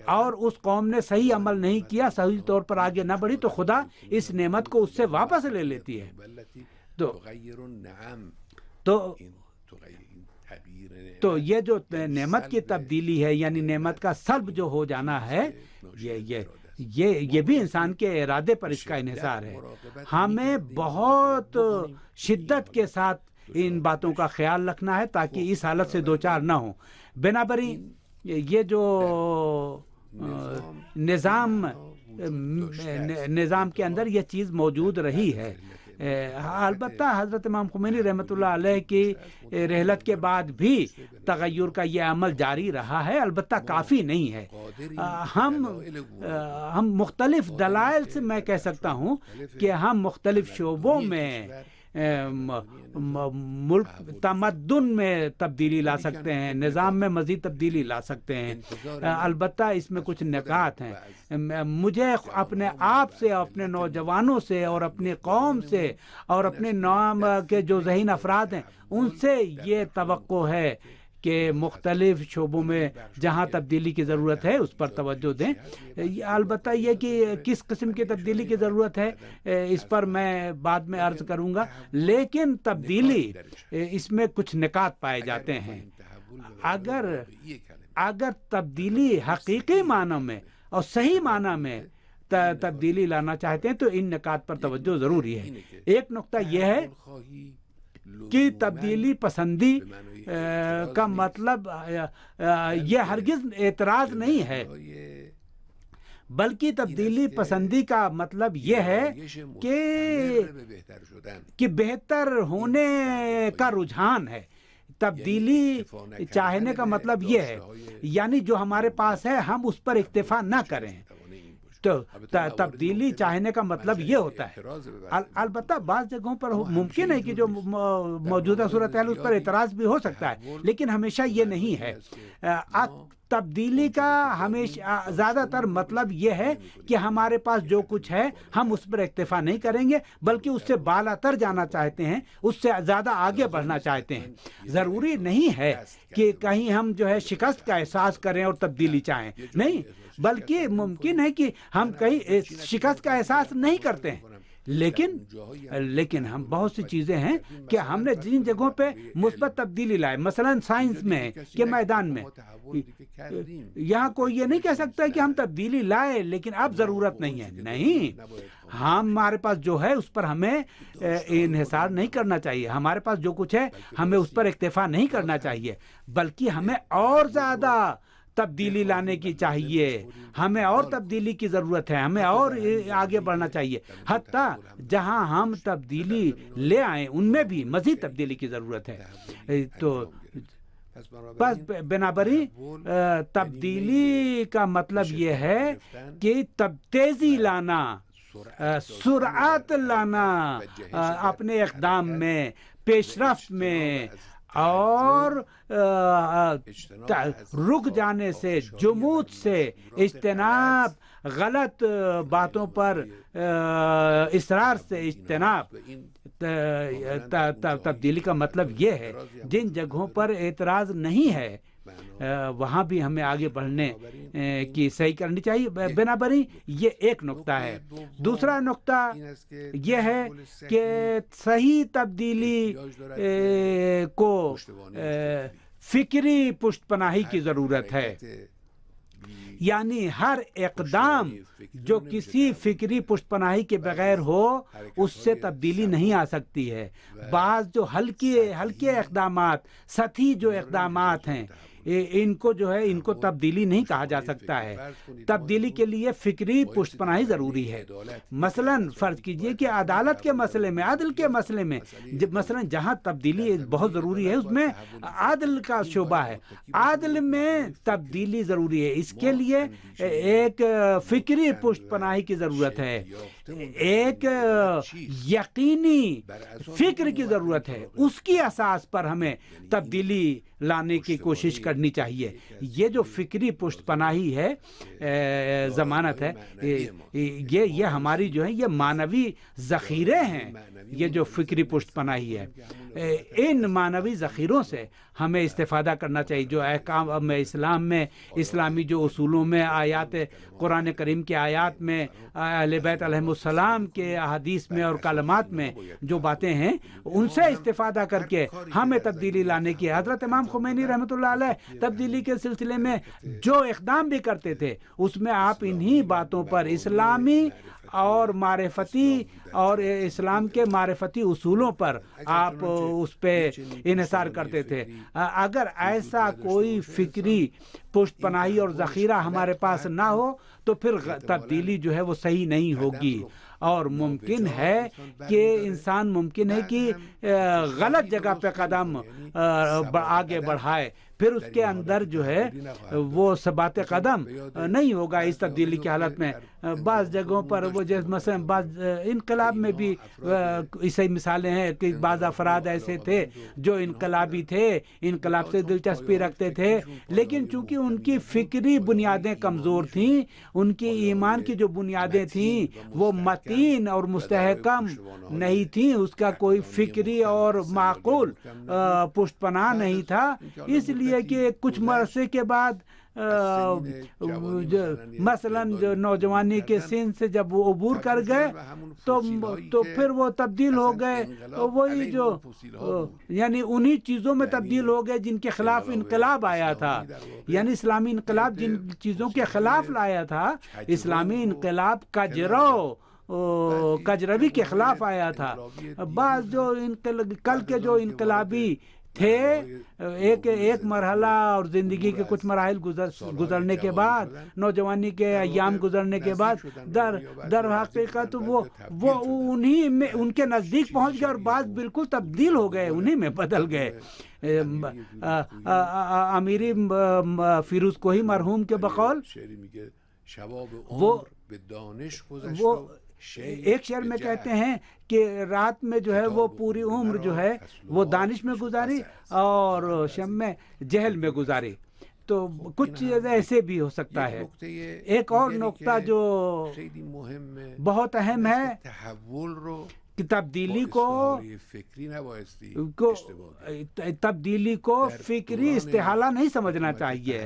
اور اس قوم نے صحیح عمل نہیں کیا، صحیح طور پر آگے نہ بڑھی، تو خدا اس نعمت کو اس سے واپس لے لیتی ہے. تو یہ جو نعمت کی تبدیلی ہے یعنی نعمت کا سلب جو ہو جانا ہے، یہ بھی انسان کے ارادے پر اس کا انحصار ہے. ہمیں بہت شدت کے ساتھ ان باتوں کا خیال رکھنا ہے تاکہ اس حالت سے دوچار نہ ہوں. بنابراین یہ جو نظام کے اندر یہ چیز موجود رہی ہے. البتہ حضرت امام خمینی رحمۃ اللہ علیہ کی رحلت کے بعد بھی تغیر کا یہ عمل جاری رہا ہے، البتہ کافی نہیں ہے. ہم مختلف دلائل سے میں کہہ سکتا ہوں کہ ہم مختلف شعبوں میں ملک تمدن میں تبدیلی لا سکتے ہیں، نظام میں مزید تبدیلی لا سکتے ہیں. البتہ اس میں کچھ نکات ہیں. مجھے اپنے آپ سے، اپنے نوجوانوں سے اور اپنی قوم سے اور اپنے نام کے جو ذہین افراد ہیں ان سے یہ توقع ہے کہ مختلف شعبوں میں جہاں تبدیلی کی ضرورت ہے اس پر توجہ دیں. البتہ یہ کہ کس قسم کی تبدیلی کی ضرورت ہے اس پر میں بعد میں عرض کروں گا، لیکن تبدیلی اس میں کچھ نکات پائے جاتے ہیں. اگر تبدیلی حقیقی معنی میں اور صحیح معنی میں تبدیلی لانا چاہتے ہیں تو ان نکات پر توجہ ضروری ہے. ایک نقطہ یہ ہے کہ تبدیلی پسندی کا مطلب یہ ہرگز اعتراض نہیں ہے، بلکہ تبدیلی پسندی کا مطلب یہ ہے کہ بہتر ہونے کا رجحان ہے. تبدیلی چاہنے کا مطلب یہ ہے، یعنی جو ہمارے پاس ہے ہم اس پر اکتفا نہ کریں. تو تبدیلی چاہنے کا مطلب یہ ہوتا ہے. البتہ بعض جگہوں پر ممکن ہے کہ جو موجودہ صورتحال اس پر اعتراض بھی ہو سکتا ہے، لیکن ہمیشہ یہ نہیں ہے. تبدیلی کا ہمیشہ زیادہ تر مطلب یہ ہے کہ ہمارے پاس جو کچھ ہے ہم اس پر اکتفا نہیں کریں گے، بلکہ اس سے بالا تر جانا چاہتے ہیں، اس سے زیادہ آگے بڑھنا چاہتے ہیں. ضروری نہیں ہے کہ کہیں ہم جو ہے شکست کا احساس کریں اور تبدیلی چاہیں، نہیں، بلکہ ممکن ہے کہ ہم کہیں شکست کا احساس نہیں کرتے ہیں، لیکن ہم بہت سی چیزیں ہیں کہ ہم نے جن جگہوں پہ مثبت تبدیلی لائے، مثلا سائنس میں کے میدان میں، یہاں کوئی یہ نہیں کہہ سکتا کہ ہم تبدیلی لائے لیکن اب ضرورت نہیں ہے. نہیں، ہمارے پاس جو ہے اس پر ہمیں انحصار نہیں کرنا چاہیے. ہمارے پاس جو کچھ ہے ہمیں اس پر اکتفا نہیں کرنا چاہیے، بلکہ ہمیں اور زیادہ تبدیلی لانے کی چاہیے. ہمیں اور تبدیلی کی ضرورت ہے، ہمیں اور آگے بڑھنا چاہیے. حتیٰ جہاں ہم تبدیلی لے آئیں ان میں بھی مزید تبدیلی کی ضرورت ہے. تو بس بنابراین تبدیلی کا مطلب یہ ہے کہ تیزی لانا، سرعت لانا اپنے اقدام میں، پیش رفت میں، اور رک جانے سے، جمود سے اجتناب، غلط باتوں پر اصرار سے اجتناب. تبدیلی کا مطلب یہ ہے جن جگہوں پر اعتراض نہیں ہے وہاں بھی ہمیں آگے بڑھنے کی صحیح کرنی چاہیے. بنابراین یہ ایک نقطہ ہے. دوسرا نقطہ یہ ہے کہ صحیح تبدیلی کو فکری پشت پناہی کی ضرورت ہے. یعنی ہر اقدام جو کسی فکری پشت پناہی کے بغیر ہو اس سے تبدیلی نہیں آ سکتی ہے. بعض جو ہلکے اقدامات، سطحی جو اقدامات ہیں، ان کو جو ہے ان کو تبدیلی نہیں کہا جا سکتا ہے. تبدیلی کے لیے فکری پشت پناہی ضروری ہے. مثلا فرض کیجئے کہ عدالت کے مسئلے میں، عدل کے مسئلے میں، مثلا جہاں تبدیلی بہت ضروری ہے اس میں عدل کا شعبہ ہے، عدل میں تبدیلی ضروری ہے. اس کے لیے ایک فکری پشت پناہی کی ضرورت ہے، ایک یقینی فکر کی ضرورت ہے. اس کی اساس پر ہمیں تبدیلی لانے کی کوشش کرنی چاہیے. یہ جو فکری پشت پناہی ہے، ضمانت ہے، یہ ہماری جو ہے یہ معنوی ذخیرے ہیں. یہ جو فکری پشت پناہی ہے، ان معنوی ذخیروں سے ہمیں استفادہ کرنا چاہیے. جو احکام میں اسلام میں، اسلامی جو اصولوں میں، آیات قرآن کریم کے آیات میں، اہل بیت علیہم السلام کے احادیث میں اور کلمات میں جو باتیں ہیں ان سے استفادہ کر کے ہمیں تبدیلی لانے کی. حضرت امام خمینی رحمۃ اللہ علیہ تبدیلی کے سلسلے میں جو اقدام بھی کرتے تھے اس میں آپ انہی باتوں پر، اسلامی اور معرفتی اور اسلام کے معرفتی اصولوں پر آپ اس پہ انحصار کرتے تھے. اگر ایسا کوئی فکری پشت پناہی اور ذخیرہ ہمارے پاس نہ ہو تو پھر تبدیلی جو ہے وہ صحیح نہیں ہوگی. اور ممکن ہے کہ انسان ممکن ہے کہ غلط جگہ پہ قدم آگے بڑھائے، پھر اس کے اندر جو ہے وہ ثبات قدم نہیں ہوگا اس تبدیلی کی حالت میں. بعض جگہوں پر وہ مثلا بعض انقلاب میں بھی ایسی مثالیں ہیں کہ بعض افراد ایسے تھے جو انقلابی تھے، انقلاب سے دلچسپی رکھتے تھے، لیکن چونکہ ان کی فکری بنیادیں کمزور تھیں، ان کی ایمان کی جو بنیادیں تھیں وہ مت یقین اور مستحکم نہیں تھیں، اس کا کوئی فکری اور معقول پشت پناہ نہیں تھا، اس لیے کہ کچھ عرصے کے بعد مثلا جو نوجوانی کے سن سے جب وہ عبور کر گئے تو پھر وہ تبدیل ہو گئے، وہی جو یعنی انہی چیزوں میں تبدیل ہو گئے جن کے خلاف انقلاب آیا تھا، یعنی اسلامی انقلاب جن چیزوں کے خلاف لایا تھا، اسلامی انقلاب کجروی کے خلاف آیا تھا۔ بعض جو کل کے جو انقلابی تھے، ایک مرحلہ اور زندگی کے کچھ مراحل گزرنے کے بعد، نوجوانی کے ایام گزرنے کے بعد در حقیقت وہ انہی میں ان کے نزدیک پہنچ گئے، اور بعض بالکل تبدیل ہو گئے، انہی میں بدل گئے۔ امیری فیروز کوہی مرحوم کے بقول وہ ایک شعر میں کہتے ہیں کہ رات میں جو ہے وہ پوری عمر جو ہے وہ دانش میں گزاری اور شب میں جہل میں گزاری۔ تو کچھ چیزیں ایسے بھی ہو سکتا ہے۔ ایک اور نقطہ جو بہت اہم ہے کہ تبدیلی کو فکری استحالہ نہیں سمجھنا چاہیے۔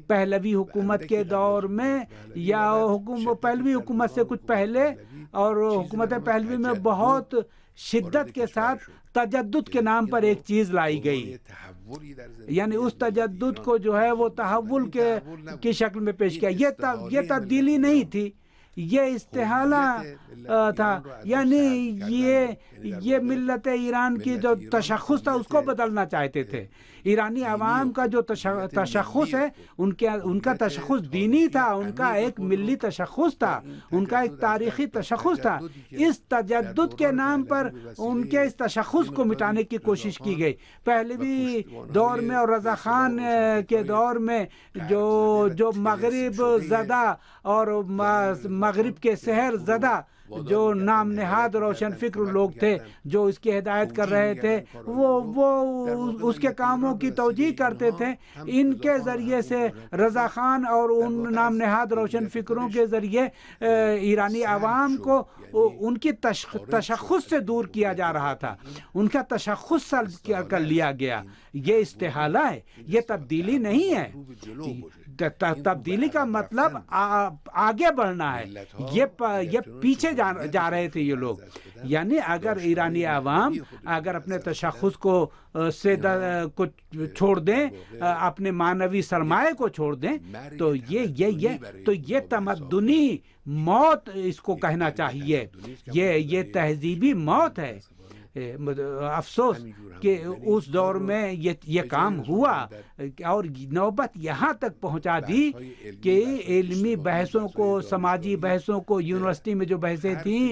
پہلوی حکومت کے دور میں یا پہلوی حکومت سے کچھ پہلے اور حکومت پہلوی میں بہت شدت کے ساتھ تجدد کے نام پر ایک چیز لائی گئی، یعنی اس تجدد کو جو ہے وہ تحول کی شکل میں پیش کیا۔ یہ تبدیلی نہیں تھی، یہ استحالہ تھا، یعنی یہ ملت ایران کی جو تشخص تھا اس کو بدلنا چاہتے تھے۔ ایرانی عوام کا جو تشخص ہے ان کا تشخص دینی تھا، ان کا ایک ملی تشخص تھا، ان کا ایک تاریخی تشخص تھا۔ اس تجدد کے نام پر ان کے اس تشخص کو مٹانے کی کوشش کی گئی۔ پہلوی دور میں اور رضا خان کے دور میں جو مغرب زدہ اور مغرب کے سحر زدہ جو نام نہاد روشن فکر لوگ تھے، جو اس کی ہدایت کر رہے تھے، وہ اس کے کاموں کی توجیہ کرتے تھے۔ ان کے ذریعے سے رضا خان اور ان نام نہاد روشن فکروں کے ذریعے ایرانی عوام کو ان کی تشخص سے دور کیا جا رہا تھا، ان کا تشخص سلب کر لیا گیا۔ یہ استحالہ ہے، یہ تبدیلی نہیں ہے۔ تبدیلی کا مطلب آگے بڑھنا ہے، یہ پیچھے جا رہے تھے یہ لوگ۔ یعنی اگر ایرانی عوام اگر اپنے تشخص کو چھوڑ دیں، اپنے معنوی سرمایہ کو چھوڑ دیں، تو یہ تمدنی موت اس کو کہنا چاہیے، یہ تہذیبی موت ہے۔ افسوس کہ اس دور میں یہ کام ہوا، اور نوبت یہاں تک پہنچا دی کہ علمی بحثوں کو، سماجی بحثوں کو، یونیورسٹی میں جو بحثیں تھیں،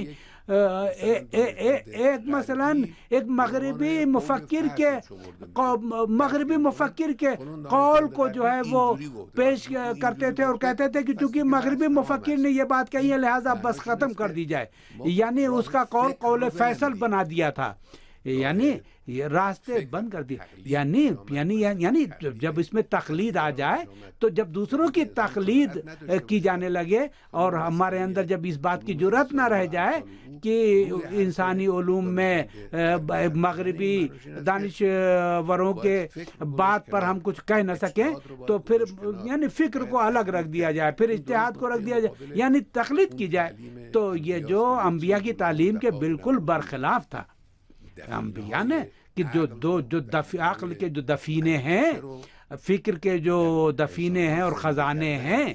ایک مثلا ایک مغربی مفکر کے قول کو جو ہے وہ پیش کرتے تھے اور کہتے تھے کہ چونکہ مغربی مفکر نے یہ بات کہی ہے لہذا بس ختم کر دی جائے، یعنی اس کا قول فیصل بنا دیا تھا، یعنی راستے بند کر دیا۔ یعنی جب اس میں تقلید آ جائے، تو جب دوسروں کی تقلید کی جانے لگے اور ہمارے اندر جب اس بات کی جرأت نہ رہ جائے کہ انسانی علوم میں مغربی دانشوروں کے بات پر ہم کچھ کہہ نہ سکیں، تو پھر یعنی فکر کو الگ رکھ دیا جائے، پھر اجتہاد کو رکھ دیا جائے، یعنی تقلید کی جائے، تو یہ جو انبیاء کی تعلیم کے بالکل برخلاف تھا۔ انبیاء نے کہ جو عقل کے جو دفینے ہیں، فکر کے جو دفینے ہیں اور خزانے ہیں،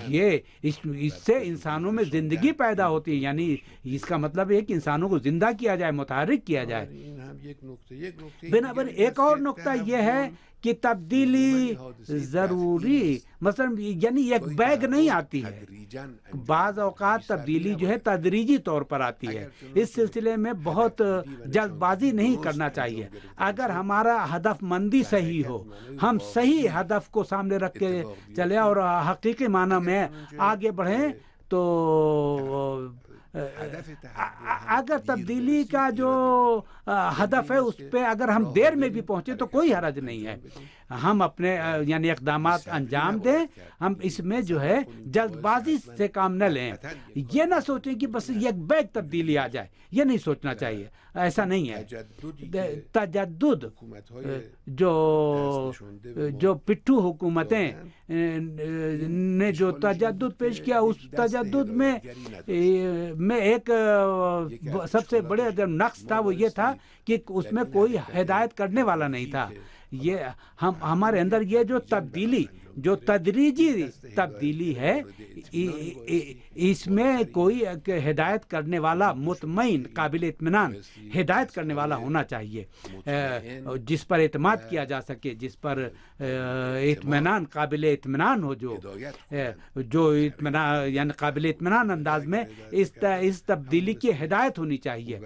یہ اس سے انسانوں میں زندگی پیدا ہوتی ہے، یعنی اس کا مطلب ہے کہ انسانوں کو زندہ کیا جائے، متحرک کیا جائے۔ بنابر ایک اور نقطہ یہ ہے کہ تبدیلی ضروری، مثلا یعنی ایک بیگ نہیں آتی ہے، بعض اوقات تبدیلی جو ہے تدریجی طور پر آتی ہے۔ اس سلسلے میں بہت جلد بازی نہیں کرنا چاہیے۔ اگر ہمارا ہدف مندی صحیح ہو، ہم صحیح ہدف کو سامنے رکھ کے چلے اور حقیقی معنی میں آگے بڑھیں، تو اگر تبدیلی کا جو ہدف ہے اس پہ اگر ہم دیر میں بھی پہنچے تو کوئی حرج نہیں ہے۔ ہم اپنے یعنی اقدامات انجام دیں. ہم اس میں جو ہے جلد بازی سے کام نہ لیں. یہ نہ سوچیں کہ بس یک بیگ تبدیلی آ جائے، یہ نہیں سوچنا چاہیے. ایسا نہیں ہے. تجدد جو پٹھو حکومتیں نے جو تجدد پیش کیا، اس تجدد میں ایک سب سے بڑے اگر نقص تھا وہ یہ تھا کہ اس میں کوئی ہدایت کرنے والا نہیں تھا. یہ ہمارے اندر یہ جو تبدیلی، جو تدریجی تبدیلی ہے، اس میں کوئی ہدایت کرنے والا، مطمئن، قابل اطمینان ہدایت کرنے والا ہونا چاہیے، جس پر اعتماد کیا جا سکے، جس پر اطمینان، قابل اطمینان ہو، جو اطمینان یعنی قابل اطمینان انداز میں اس تبدیلی کی ہدایت ہونی چاہیے.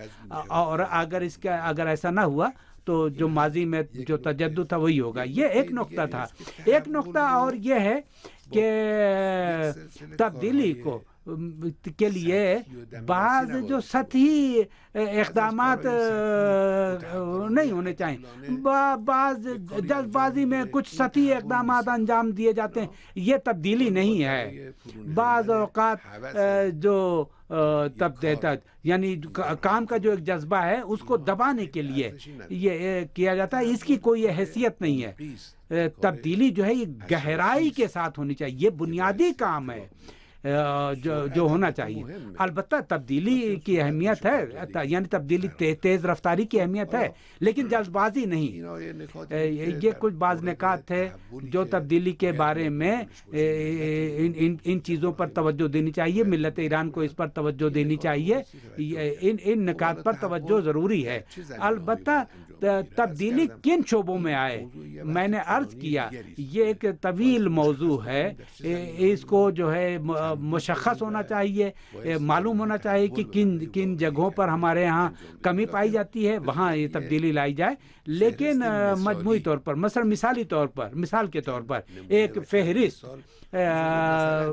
اور اگر ایسا نہ ہوا تو جو ماضی میں جو تجدد تھا وہی ہوگا. یہ ایک نقطہ تھا. ایک نقطہ اور یہ ہے کہ تبدیلی کے لیے بعض جو سطحی اقدامات نہیں ہونے چاہیے. بعض جلد بازی میں کچھ سطحی اقدامات انجام دیے جاتے ہیں، یہ تبدیلی نہیں ہے. بعض اوقات جو یعنی کام کا جو ایک جذبہ ہے اس کو دبانے کے لیے یہ کیا جاتا ہے. اس کی کوئی حیثیت نہیں ہے. تبدیلی جو ہے یہ گہرائی کے ساتھ ہونی چاہیے. یہ بنیادی کام ہے جو ہونا چاہیے. البتہ تبدیلی کی اہمیت ہے، یعنی تبدیلی تیز رفتاری کی اہمیت ہے، لیکن جلد بازی نہیں. یہ کچھ بعض نکات تھے جو تبدیلی کے بارے میں ان چیزوں پر توجہ دینی چاہیے. ملت ایران کو اس پر توجہ دینی چاہیے. ان نکات پر توجہ ضروری ہے. البتہ تبدیلی کن شعبوں میں آئے، میں نے عرض کیا یہ ایک طویل موضوع ہے. اس کو جو ہے مشخص ہونا چاہیے، معلوم ہونا چاہیے کہ کن جگہوں پر ہمارے ہاں کمی پائی جاتی ہے، وہاں یہ تبدیلی لائی جائے. لیکن مجموعی طور پر، مثال کے طور پر ایک فہرست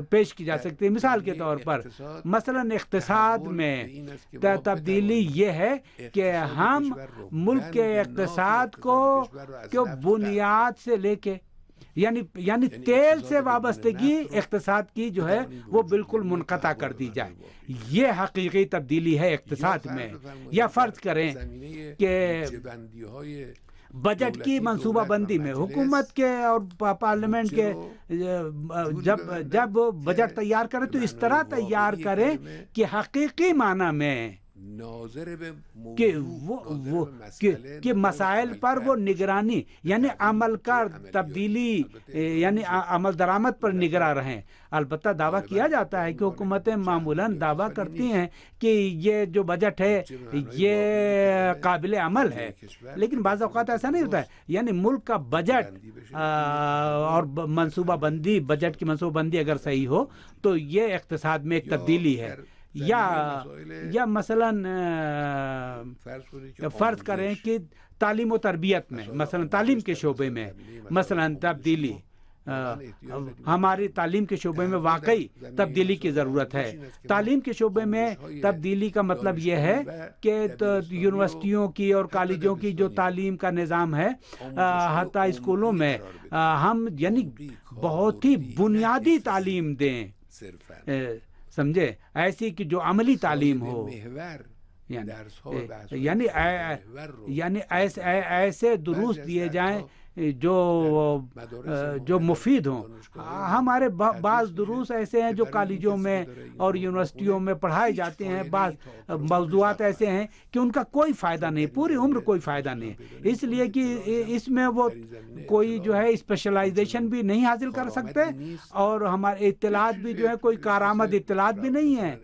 پیش کی جا سکتی ہے. مثال کے طور پر مثلا اقتصاد میں تبدیلی یہ ہے کہ ہم ملک کے اقتصاد کو بنیاد سے لے کے یعنی تیل سے وابستگی اقتصاد کی جو ہے وہ بالکل منقطع کر دی جائے. یہ حقیقی تبدیلی ہے اقتصاد میں. یا فرض کریں کہ بجٹ کی منصوبہ بندی میں حکومت کے اور پارلیمنٹ کے جب بجٹ تیار کریں تو اس طرح تیار کریں کہ حقیقی معنی میں کہ مسائل پر وہ نگرانی یعنی عمل کار تبدیلی یعنی عمل درآمد پر نگراں رہیں. البتہ دعویٰ کیا جاتا ہے کہ حکومتیں معمولاً دعویٰ کرتی ہیں کہ یہ جو بجٹ ہے یہ قابل عمل ہے، لیکن بعض اوقات ایسا نہیں ہوتا ہے. یعنی ملک کا بجٹ اور منصوبہ بندی، بجٹ کی منصوبہ بندی اگر صحیح ہو تو یہ اقتصاد میں ایک تبدیلی ہے. یا مثلا فرض کریں کہ تعلیم و تربیت میں، مثلا تعلیم کے شعبے میں مثلا تبدیلی، ہماری تعلیم کے شعبے میں واقعی تبدیلی کی ضرورت ہے. تعلیم کے شعبے میں تبدیلی کا مطلب یہ ہے کہ یونیورسٹیوں کی اور کالجوں کی جو تعلیم کا نظام ہے، حتیٰ اسکولوں میں ہم یعنی بہت ہی بنیادی تعلیم دیں، سمجھے، ایسی کہ جو عملی تعلیم ہو، یعنی ایسے دروس دیے جائیں جو مفید ہوں. ہمارے بعض دروس ایسے ہیں جو کالجوں میں اور یونیورسٹیوں میں پڑھائے جاتے ہیں، بعض موضوعات ایسے ہیں کہ ان کا کوئی فائدہ نہیں، پوری عمر کوئی فائدہ نہیں، اس لیے کہ اس میں وہ کوئی جو ہے اسپیشلائزیشن بھی نہیں حاصل کر سکتے، اور ہمارے اطلاعات بھی جو ہے کوئی کارآمد اطلاعات بھی نہیں ہے.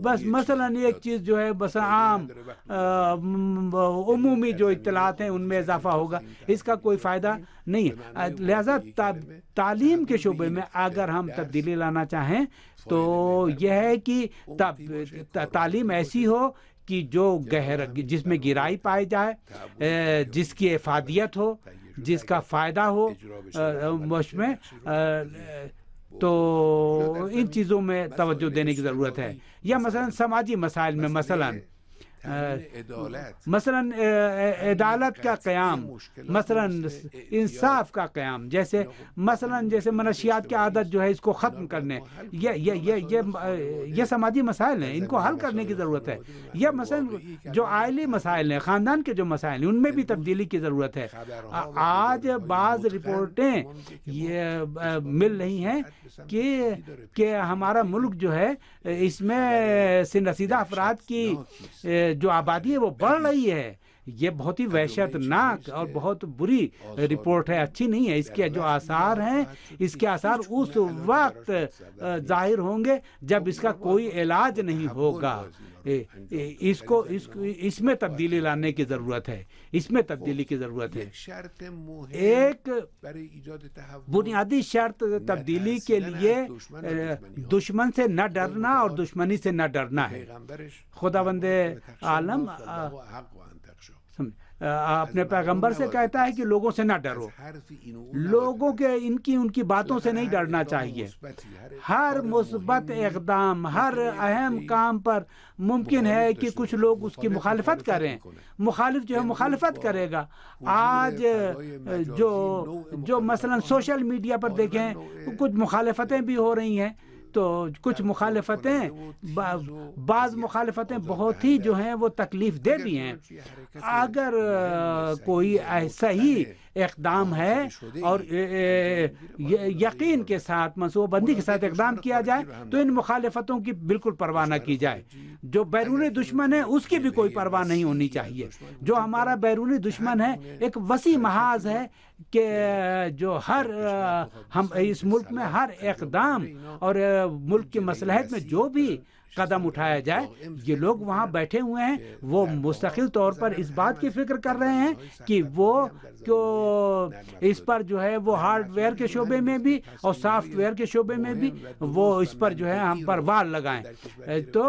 بس مثلا ایک چیز جو ہے بس عام عمومی جو اطلاعات ہیں ان میں اضافہ ہوگا، اس کا کوئی فائدہ نہیں ہے. لہذا تعلیم کے شعبے میں اگر ہم تبدیلی لانا چاہیں تو یہ ہے کہ تعلیم ایسی ہو کہ جس میں گہرائی پائی جائے، جس کی افادیت ہو، جس کا فائدہ ہو اس میں، تو ان چیزوں میں توجہ دینے کی ضرورت ہے. یا مثلا سماجی مسائل میں، مثلا مثلاً عدالت کا قیام، مثلاً انصاف کا قیام، جیسے مثلاً جیسے منشیات کی عادت جو ہے اس کو ختم کرنے، یہ سماجی مسائل ہیں، ان کو حل کرنے کی ضرورت ہے. یہ مثلاً جو عائلی مسائل ہیں، خاندان کے جو مسائل ہیں، ان میں بھی تبدیلی کی ضرورت ہے. آج بعض رپورٹیں یہ مل رہی ہیں کہ ہمارا ملک جو ہے اس میں سن رسیدہ افراد کی جو آبادی ہے وہ بڑھ رہی ہے. یہ بہت ہی وحشت ناک اور بہت بری رپورٹ ہے، اچھی نہیں ہے. اس کے جو آثار ہیں، اس کے آثار اس وقت ظاہر ہوں گے جب اس کا کوئی علاج نہیں ہوگا. اس میں تبدیلی لانے کی ضرورت ہے، اس میں تبدیلی کی ضرورت ہے. ایک بنیادی شرط تبدیلی کے لیے دشمن سے نہ ڈرنا اور دشمنی سے نہ ڈرنا ہے. خداوند عالم اپنے پیغمبر سے کہتا ہے کہ لوگوں سے نہ ڈرو، لوگوں کے ان کی باتوں سے نہیں ڈرنا چاہیے. ہر مثبت اقدام، ہر اہم کام پر ممکن ہے کہ کچھ لوگ اس کی مخالفت کریں. مخالف جو ہے مخالفت کرے گا. آج جو مثلا سوشل میڈیا پر دیکھیں کچھ مخالفتیں بھی ہو رہی ہیں، تو کچھ مخالفتیں، بعض مخالفتیں بہت ہی جو ہیں وہ تکلیف دہ بھی ہیں. اگر کوئی صحیح اقدام ہے اور یقین کے ساتھ، منصوبہ بندی کے ساتھ اقدام کیا جائے تو ان مخالفتوں کی بالکل پرواہ نہ کی جائے. جو بیرونی دشمن ہے اس کی بھی کوئی پرواہ نہیں ہونی چاہیے. جو ہمارا بیرونی دشمن ہے ایک وسیع محاذ ہے کہ جو ہم اس ملک میں ہر اقدام اور ملک کی مصلحت میں جو بھی قدم اٹھایا جائے، یہ لوگ وہاں بیٹھے ہوئے ہیں، وہ مستقل طور پر اس بات کی فکر کر رہے ہیں کہ وہ اس پر جو ہے وہ ہارڈ ویئر کے شعبے میں بھی اور سافٹ ویئر کے شعبے میں بھی وہ اس پر جو ہے ہم پر وار لگائیں. تو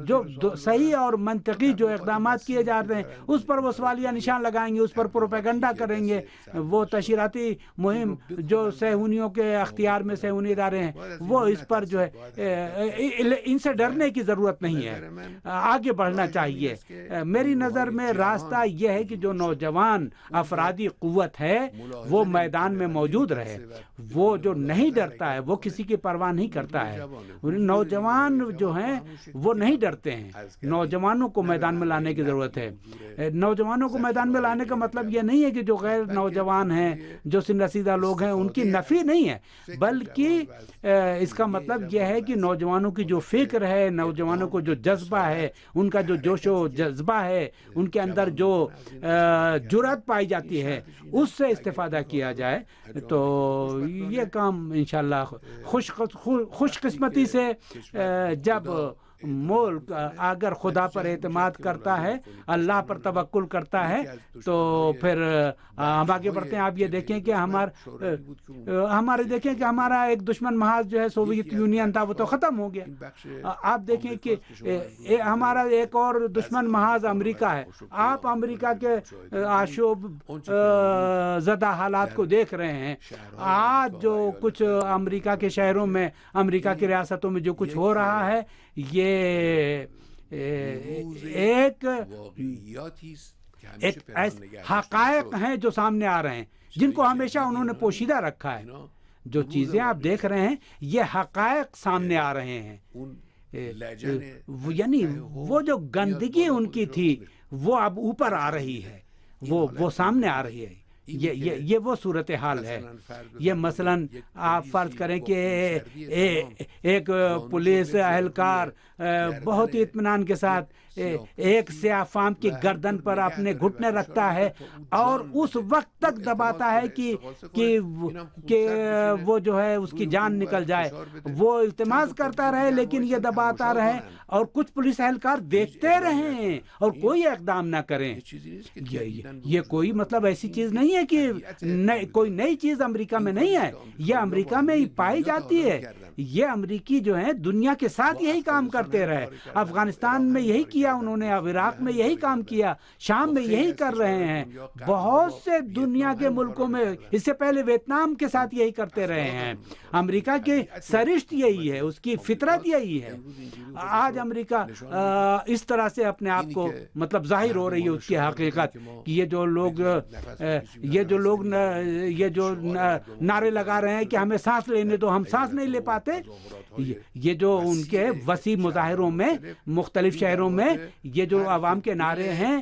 جو صحیح اور منطقی جو اقدامات کیے جاتے ہیں اس پر وہ سوالیہ نشان لگائیں گے، اس پر پروپیگنڈا کریں گے. وہ تشہیراتی مہم جو صہیونیوں کے اختیار میں صہیونی ادارے ہیں وہ اس پر جو ہے، ان سے ڈرنے کی ضرورت نہیں ہے، آگے بڑھنا چاہیے. میری نظر میں راستہ یہ ہے کہ جو نوجوان افرادی قوت ہے وہ میدان میں موجود رہے. وہ جو نہیں ڈرتا ہے وہ کسی کی پرواہ نہیں کرتا ہے. نوجوان جو ہیں وہ نہیں ڈرتے ہیں. نوجوانوں کو میدان میں لانے کی ضرورت ہے. نوجوانوں کو میدان میں لانے کا مطلب یہ نہیں ہے کہ جو غیر نوجوان ہیں، جو سن رسیدہ لوگ ہیں، ان کی نفی نہیں ہے، بلکہ اس کا مطلب یہ ہے کہ نوجوانوں کی جو فکر ہے، نوجوانوں کو جو جذبہ ہے، ان کا جو جوش و جذبہ ہے، ان کے اندر جو جرأت پائی جاتی ہے، اس سے استفادہ کیا جائے. تو یہ کام انشاءاللہ خوش قسمتی سے جب ملک اگر خدا پر اعتماد کرتا ہے، اللہ پر توکل کرتا ہے، تو پھر ہم آگے بڑھتے ہیں. آپ یہ دیکھیں کہ دیکھیں کہ ہمارا ایک دشمن محاذ جو ہے سوویت یونین تھا، وہ تو ختم ہو گیا. آپ دیکھیں کہ ہمارا ایک اور دشمن محاذ امریکہ ہے. آپ امریکہ کے آشوب زدہ حالات کو دیکھ رہے ہیں. آج جو کچھ امریکہ کے شہروں میں، امریکہ کی ریاستوں میں جو کچھ ہو رہا ہے، یہ ایک حقائق ہیں جو سامنے آ رہے ہیں، جن کو ہمیشہ انہوں نے پوشیدہ رکھا ہے. جو چیزیں آپ دیکھ رہے ہیں یہ حقائق سامنے آ رہے ہیں. یعنی وہ جو گندگی ان کی تھی وہ اب اوپر آ رہی ہے، وہ سامنے آ رہی ہے. یہ وہ صورتحال ہے. یہ مثلاً آپ فرض کریں کہ ایک پولیس اہلکار بہت ہی اطمینان کے ساتھ ایک سیاہ فام کی گردن پر اپنے گھٹنے رکھتا ہے اور اس وقت تک دباتا ہے کہ وہ جو ہے اس کی جان نکل جائے. وہ التماس کرتا رہے لیکن یہ دباتا رہے اور کچھ پولیس اہلکار دیکھتے رہیں اور کوئی اقدام نہ کریں. یہ کوئی مطلب ایسی چیز نہیں ہے کہ کوئی نئی چیز امریکہ میں نہیں ہے. یہ امریکہ میں ہی پائی جاتی ہے. یہ امریکی جو ہیں دنیا کے ساتھ یہی کام کرتے رہے. افغانستان میں یہی کیا کیا انہوں نے، اب عراق میں یہی کام کیا، شام میں یہی کر رہے ہیں، بہت سے دنیا کے ملکوں میں، اس سے پہلے ویتنام کے ساتھ یہی کرتے رہے ہیں۔ امریکہ کی سرشت یہی ہے، اس کی فطرت یہی ہے۔ آج امریکہ اس طرح سے اپنے آپ کو مطلب ظاہر ہو رہی ہے اس کی حقیقت کہ یہ جو نعرے لگا رہے ہیں کہ ہمیں سانس لینے دو، ہم سانس نہیں لے پاتے، یہ جو ان کے وسیع مظاہروں میں مختلف شہروں میں یہ جو عوام کے نعرے ہیں،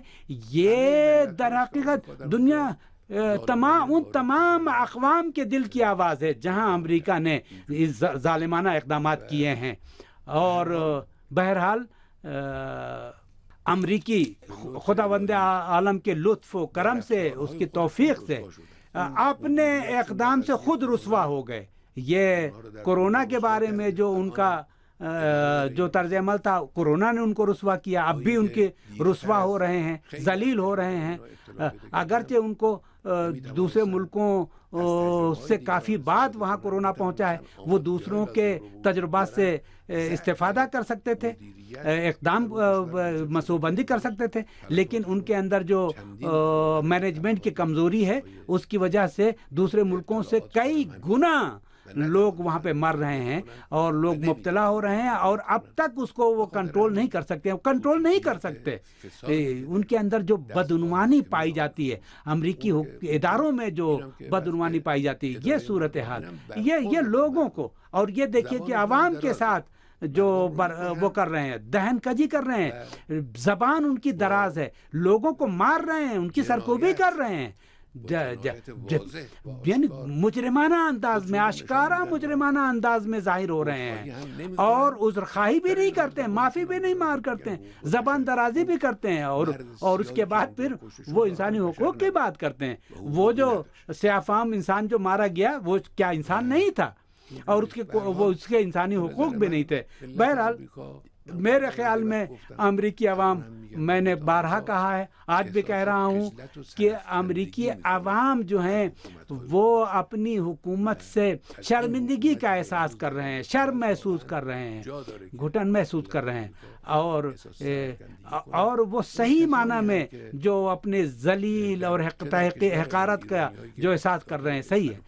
یہ در حقیقت دنیا تمام اقوام کے دل کی آواز ہے جہاں امریکہ نے ظالمانہ اقدامات کیے ہیں۔ اور بہرحال امریکی خداوند عالم کے لطف و کرم سے، اس کی توفیق سے اپنے اقدام سے خود رسوا ہو گئے۔ یہ کورونا کے بارے میں جو ان کا جو طرز عمل تھا، کورونا نے ان کو رسوا کیا، اب بھی ان کے رسوا ہو رہے ہیں، ذلیل ہو رہے ہیں، اگرچہ ان کو دوسرے ملکوں سے کافی بعد وہاں کورونا پہنچا ہے، وہ دوسروں کے تجربات سے استفادہ کر سکتے تھے، اقدام منصوبہ بندی کر سکتے تھے، لیکن ان کے اندر جو مینجمنٹ کی کمزوری ہے اس کی وجہ سے دوسرے ملکوں سے کئی گنا لوگ وہاں پہ مر رہے ہیں اور لوگ مبتلا ہو رہے ہیں، اور اب تک اس کو وہ کنٹرول نہیں کر سکتے، ان کے اندر جو بدعنوانی پائی جاتی ہے، امریکی اداروں میں جو بدعنوانی پائی جاتی ہے، یہ صورتحال یہ لوگوں کو، اور یہ دیکھیے کہ عوام کے ساتھ جو وہ کر رہے ہیں، دہن کجی کر رہے ہیں، زبان ان کی دراز ہے، لوگوں کو مار رہے ہیں، ان کی سرکوبی کر رہے ہیں، یعنی مجرمانہ انداز میں، آشکارا مجرمانہ انداز میں ظاہر ہو رہے ہیں، اور عذر خواہی بھی نہیں کرتے ہیں، معافی بھی نہیں مار کرتے ہیں، زبان درازی بھی کرتے ہیں، اور اس کے بعد پھر وہ انسانی حقوق کی بات کرتے ہیں۔ وہ جو سیاہ فام انسان جو مارا گیا، وہ کیا انسان نہیں تھا؟ اور اس کے انسانی حقوق بھی نہیں تھے۔ بہرحال میرے خیال میں امریکی عوام، میں نے بارہا کہا ہے، آج بھی کہہ رہا ہوں کہ امریکی عوام جو ہیں وہ اپنی حکومت سے شرمندگی کا احساس کر رہے ہیں، شرم محسوس کر رہے ہیں، گھٹن محسوس کر رہے ہیں، اور وہ صحیح معنی میں جو اپنے ذلیل اور حقارت کا جو احساس کر رہے ہیں، صحیح ہے۔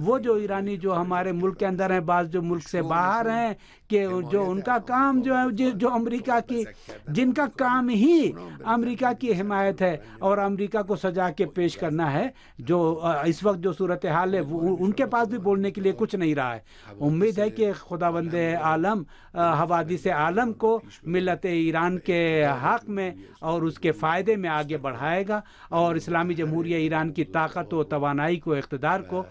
وہ جو ایرانی جو ہمارے ملک کے اندر ہیں، بعض جو ملک سے باہر ہیں، کہ جو ان کا کام جو ہے، جو امریکہ کی، جن کا کام ہی امریکہ کی حمایت ہے اور امریکہ کو سجا کے پیش کرنا ہے، جو اس وقت جو صورتحال ہے، ان کے پاس بھی بولنے کے لیے کچھ نہیں رہا ہے۔ امید ہے کہ خداوند عالم حوادث عالم کو ملت ایران کے حق میں اور اس کے فائدے میں آگے بڑھائے گا، اور اسلامی جمہوریہ ایران کی طاقت و توانائی کو، اقتدار کو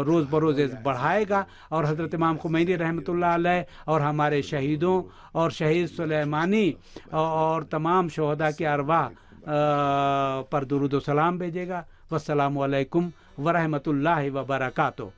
روز بروز بڑھائے گا، اور حضرت امام خمینی رحمۃ اللہ علیہ اور ہمارے شہیدوں اور شہید سلیمانی اور تمام شہداء کے ارواح پر درود و سلام بھیجے گا۔ والسلام علیکم ورحمۃ اللہ وبرکاتہ۔